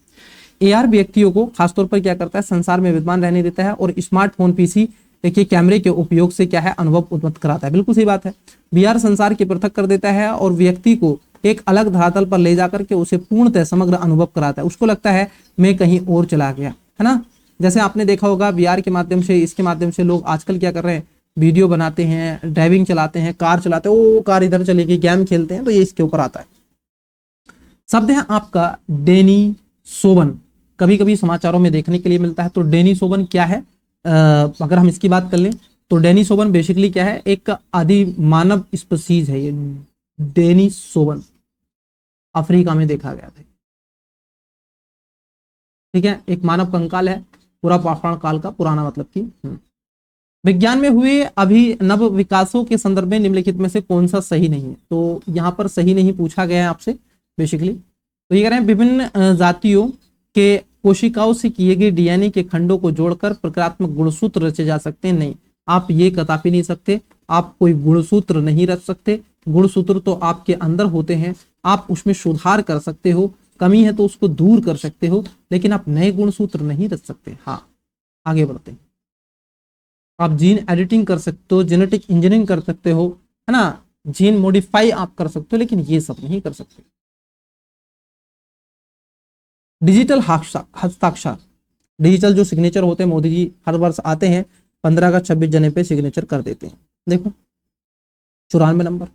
AR व्यक्तियों को खासतौर पर क्या करता है, संसार में विद्यमान रहने देता है, और स्मार्टफोन PC देखिए कैमरे के उपयोग से क्या है, अनुभव उत्पन्न कराता है। बिल्कुल सही बात है, VR संसार के पृथक कर देता है और व्यक्ति को एक अलग धरातल पर ले जाकर के उसे पूर्णतः समग्र अनुभव कराता है। उसको लगता है मैं कहीं और चला गया, है ना। जैसे आपने देखा होगा VR के माध्यम से, इसके माध्यम से लोग आजकल क्या कर रहे हैं, वीडियो बनाते हैं, ड्राइविंग चलाते हैं, कार चलाते हैं, ओ कार इधर चली गई, गेम खेलते हैं, तो ये इसके ऊपर आता है। शब्द है आपका डेनिसोवन, कभी कभी समाचारों में देखने के लिए मिलता है। तो डेनिसोवन क्या है, अगर हम इसकी बात कर लें तो डेनिसोवन बेसिकली क्या है, एक आदि मानव स्पीसीज है। ये डेनिसोवन अफ्रीका में देखा गया था, ठीक है, एक मानव कंकाल है, पूरा पाषाण काल का पुराना, मतलब कि विज्ञान में हुए अभिनव विकासों के संदर्भ में निम्नलिखित में से कौन सा सही नहीं है। तो यहाँ पर सही नहीं पूछा गया है आपसे बेसिकली। तो ये कह रहे हैं विभिन्न जातियों के कोशिकाओं से किए गए DNA के खंडों को जोड़कर प्रक्रियात्मक गुणसूत्र रचे जा सकते हैं। नहीं, आप ये कदापि नहीं सकते, आप कोई गुणसूत्र नहीं रच सकते। गुणसूत्र तो आपके अंदर होते हैं, आप उसमें सुधार कर सकते हो, कमी है तो उसको दूर कर सकते हो, लेकिन आप नए गुणसूत्र नहीं रच सकते। हाँ, आगे बढ़ते हैं। आप जीन एडिटिंग कर सकते हो, जेनेटिक इंजीनियरिंग कर सकते हो, है ना, जीन मॉडिफाई आप कर सकते हो, लेकिन ये सब नहीं कर सकते। डिजिटल हस्ताक्षर, डिजिटल जो सिग्नेचर होते हैं, मोदी जी हर वर्ष आते हैं 15 अगस्त 26 जनवरी पे सिग्नेचर कर देते हैं। देखो 94 नंबर,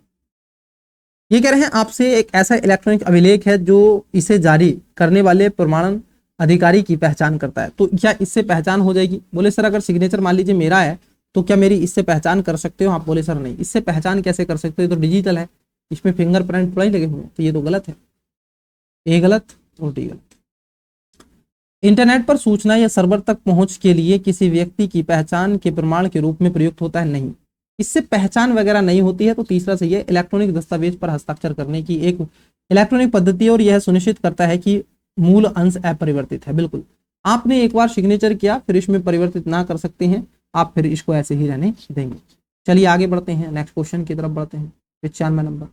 ये कह रहे हैं आपसे एक ऐसा इलेक्ट्रॉनिक अभिलेख है जो इसे जारी करने वाले प्रमाणन अधिकारी की पहचान करता है। तो क्या इससे पहचान हो जाएगी? बोले सर अगर सिग्नेचर मान लीजिए मेरा है तो क्या मेरी इससे पहचान कर सकते हो आप? बोले सर नहीं, इससे पहचान कैसे कर सकते हो, तो डिजिटल है, इसमें फिंगरप्रिंट थोड़ा ही लगे हुए हैं, तो ये तो गलत है, ए गलत और डी गलत। इंटरनेट पर सूचना या सर्वर तक पहुंच के लिए किसी व्यक्ति की पहचान के प्रमाण के रूप में प्रयुक्त होता है? नहीं, इससे पहचान वगैरह नहीं होती है। तो तीसरा सही है, इलेक्ट्रॉनिक दस्तावेज पर हस्ताक्षर करने की एक इलेक्ट्रॉनिक पद्धति है और यह सुनिश्चित करता है कि मूल अंश अपरिवर्तित है। बिल्कुल, आपने एक बार सिग्नेचर किया फिर इसमें परिवर्तित ना कर सकते हैं आप, फिर इसको ऐसे ही रहने देंगे। चलिए आगे बढ़ते हैं, नेक्स्ट क्वेश्चन की तरफ बढ़ते हैं। 95 नंबर,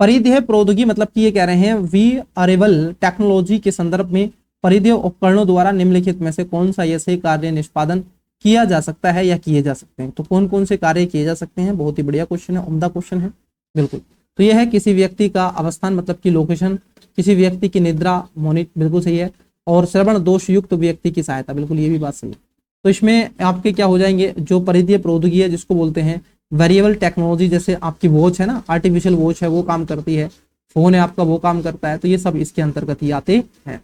परिधीय प्रौद्योगिकी मतलब कि ये कह रहे हैं वीअरेबल टेक्नोलॉजी के संदर्भ में परिधीय उपकरणों द्वारा निम्नलिखित में से कौन सा ऐसे कार्य निष्पादन किया जा सकता है या किए जा सकते हैं। तो कौन कौन से कार्य किए जा सकते हैं, बहुत ही बढ़िया क्वेश्चन है, उम्दा क्वेश्चन है। बिल्कुल, तो यह है किसी व्यक्ति का अवस्थान मतलब कि लोकेशन, किसी व्यक्ति की निद्रा मॉनिट, बिल्कुल सही है, और श्रवण दोष युक्त व्यक्ति की सहायता, बिल्कुल ये भी बात सही है। तो इसमें आपके क्या हो जाएंगे, जो परिधीय प्रौद्योगिकी है जिसको बोलते हैं वेरिएबल टेक्नोलॉजी, जैसे आपकी वॉच है ना, आर्टिफिशियल वॉच है वो काम करती है, फोन है आपका वो काम करता है, तो ये सब इसके अंतर्गत ही आते हैं।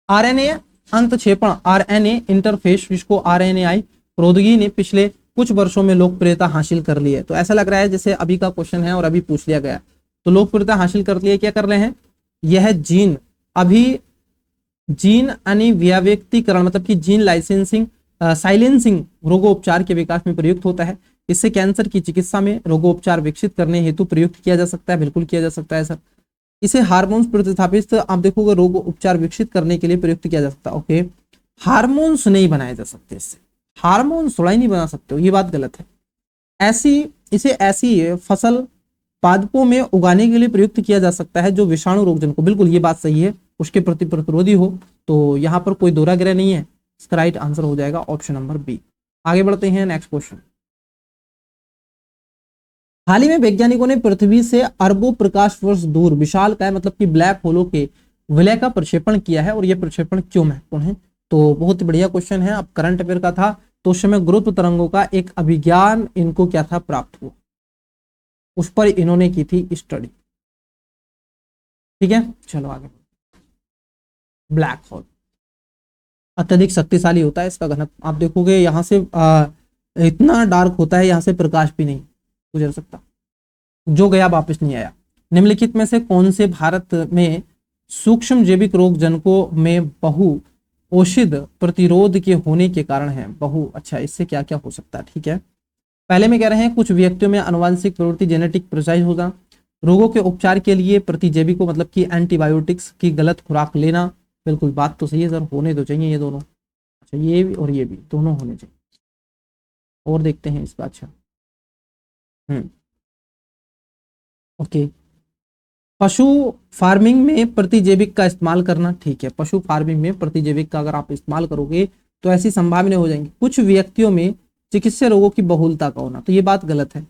आरएनए अंतक्षेपण, आरएनए इंटरफेस, जिसको आरएनएआई प्रौद्योगिकी ने पिछले कुछ वर्षों में लोकप्रियता हासिल कर ली है। तो ऐसा लग रहा है जैसे अभी का क्वेश्चन है और अभी पूछ लिया गया, तो लोकप्रियता हासिल कर ली है, क्या कर रहे हैं, यह जीन अभी जीन अनिव्यक्तिकरण मतलब कि जीन लाइसेंसिंग साइलेंसिंग रोगोपचार के विकास में प्रयुक्त होता है। इससे कैंसर की चिकित्सा में रोगोपचार विकसित करने हेतु प्रयुक्त किया जा सकता है, बिल्कुल किया जा सकता है सर। इसे हार्मोन्स प्रतिस्थापित आप देखोगे रोग उपचार विकसित करने के लिए प्रयुक्त किया जा सकता है। ओके, हार्मोन्स नहीं बनाए जा सकते इससे, हार्मोन्स थोड़ा ही नहीं बना सकते हो, ये बात गलत है। इसे ऐसी फसल पादपों में उगाने के लिए प्रयुक्त किया जा सकता है जो विषाणु रोगजन को, बिल्कुल ये बात सही है, उसके प्रति प्रतिरोधी हो। तो यहाँ पर कोई दोहराग्रह नहीं है, इसका राइट आंसर हो जाएगा ऑप्शन नंबर बी। आगे बढ़ते हैं, नेक्स्ट क्वेश्चन। हाल ही में वैज्ञानिकों ने पृथ्वी से अरबों प्रकाश वर्ष दूर विशालकाय मतलब कि ब्लैक होलों के विलय का प्रक्षेपण किया है और यह प्रक्षेपण क्यों महत्वपूर्ण है। तो बहुत बढ़िया क्वेश्चन है, अब करंट अफेयर का था, तो उस समय गुरुत्व तरंगों का एक अभिज्ञान इनको क्या था, प्राप्त हुआ, उस पर इन्होंने की थी स्टडी। ठीक है, चलो आगे। ब्लैक होल अत्यधिक शक्तिशाली होता है, इसका घनत्व आप देखोगे यहाँ से इतना डार्क होता है, यहाँ से प्रकाश भी नहीं गुजर सकता, जो गया वापस नहीं आया। निम्नलिखित में से कौन से भारत में सूक्ष्म जैविक रोग जनकों में बहु औषध प्रतिरोध के होने के कारण है, अच्छा इससे क्या क्या हो सकता है। ठीक है, पहले में कह रहे हैं कुछ व्यक्तियों में आनुवंशिक प्रवृत्ति जेनेटिक प्रोसाइज होगा, रोगों के उपचार के लिए प्रतिजैविकों मतलब कि एंटीबायोटिक्स की गलत खुराक लेना, बिल्कुल बात तो सही है सर, होने तो चाहिए ये दोनों, अच्छा ये भी और ये भी दोनों होने चाहिए। और देखते हैं इसका, अच्छा ओके, पशु फार्मिंग में प्रतिजैविक का इस्तेमाल करना, ठीक है, पशु फार्मिंग में प्रतिजैविक का अगर आप इस्तेमाल करोगे तो ऐसी संभावना हो जाएंगी। कुछ व्यक्तियों में चिकित्सीय रोगों की बहुलता का होना, तो ये बात गलत है।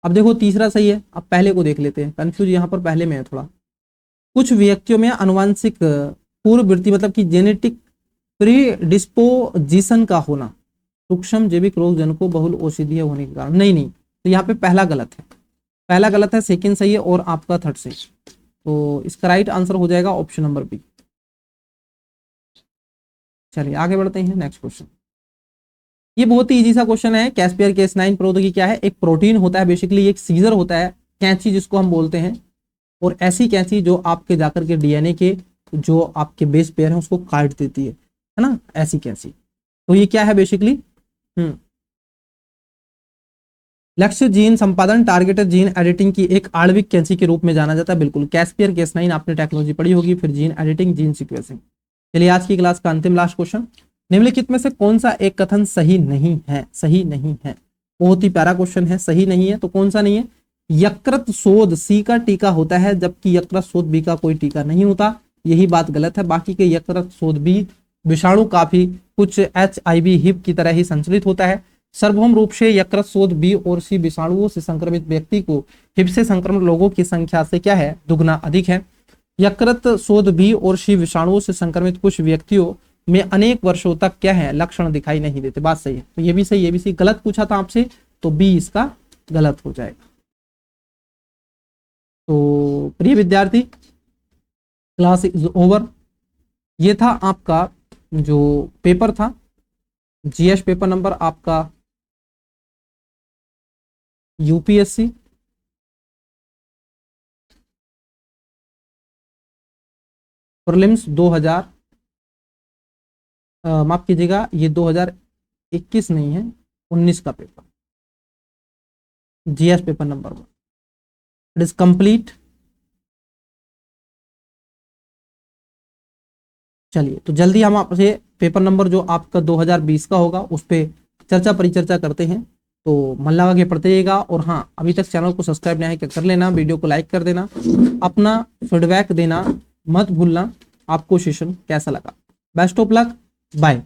अब देखो तीसरा सही है, अब पहले को देख लेते हैं, कंफ्यूज यहाँ पर पहले में है थोड़ा। कुछ व्यक्तियों में आनुवंशिक पूर्ववृत्ति मतलब कि जेनेटिक प्रीडिस्पोजिशन का होना, सूक्ष्म जैविक रोग जनकों बहुल औषधीय होने के कारण, नहीं, तो यहाँ पे पहला गलत है, पहला गलत है, सेकंड सही है और आपका थर्ड सही, तो इसका राइट आंसर हो जाएगा ऑप्शन नंबर बी। चलिए आगे बढ़ते हैं, नेक्स्ट क्वेश्चन। ये बहुत ही इजी सा क्वेश्चन है, कैस्पियर केस9 प्रौद्योगिकी क्या है, एक प्रोटीन होता है, बेसिकली एक सीजर होता है, कैंची जिसको हम बोलते हैं, और ऐसी कैंची जो आपके जाकर के डीएनए के जो आपके बेस पेयर है उसको काट देती है ना, ऐसी कैंची। तो ये क्या है बेसिकली, लक्ष्य जीन संपादन टारगेटेड जीन एडिटिंग की एक आणविक कैंची के रूप में जाना जाता है, बिल्कुल कैस्पियर केस9 आपने टेक्नोलॉजी पढ़ी होगी, फिर जीन एडिटिंग, जीन सीक्वेंसिंग। चलिए आज की क्लास का अंतिम लास्ट क्वेश्चन, निम्नलिखित में से कौन सा एक कथन सही नहीं है, सही नहीं है, बहुत ही प्यारा क्वेश्चन है, सही नहीं है तो कौन सा नहीं है, यकृत शोध सी का टीका होता है जबकि यकृत शोध बी का कोई टीका नहीं होता, यही बात गलत है। बाकी के यकृत शोध बी विषाणु काफी कुछ HIV हिप की तरह ही संचलित होता है, सार्वभौम रूप से यकृत शोध बी और सी विषाणुओं से संक्रमित व्यक्ति को हिप से संक्रमित लोगों की संख्या से क्या है, दुगना अधिक है। यकृत शोध बी और सी विषाणुओं से संक्रमित कुछ व्यक्तियों में अनेक वर्षों तक क्या है, लक्षण दिखाई नहीं देते, बात सही है, तो ये भी सही, ये भी सही, गलत पूछा था आपसे तो बी इसका गलत हो जाएगा। तो प्रिय विद्यार्थी क्लास इज ओवर, ये था आपका जो पेपर था, जीएस पेपर नंबर आपका यूपीएससी प्रीलिम्स 2000 माफ कीजिएगा, ये 2021 नहीं है, 19 का paper, GS paper number 1, it is complete. चलिए, तो जल्दी हम आपसे पेपर नंबर जो आपका 2020 का होगा उस पर चर्चा परिचर्चा करते हैं। तो मन लगा के पढ़ते जाइएगा, और हाँ, अभी तक चैनल को सब्सक्राइब नहीं कर लेना, वीडियो को लाइक कर देना, अपना फीडबैक देना मत भूलना, आपको सेशन कैसा लगा। Best of luck, bye.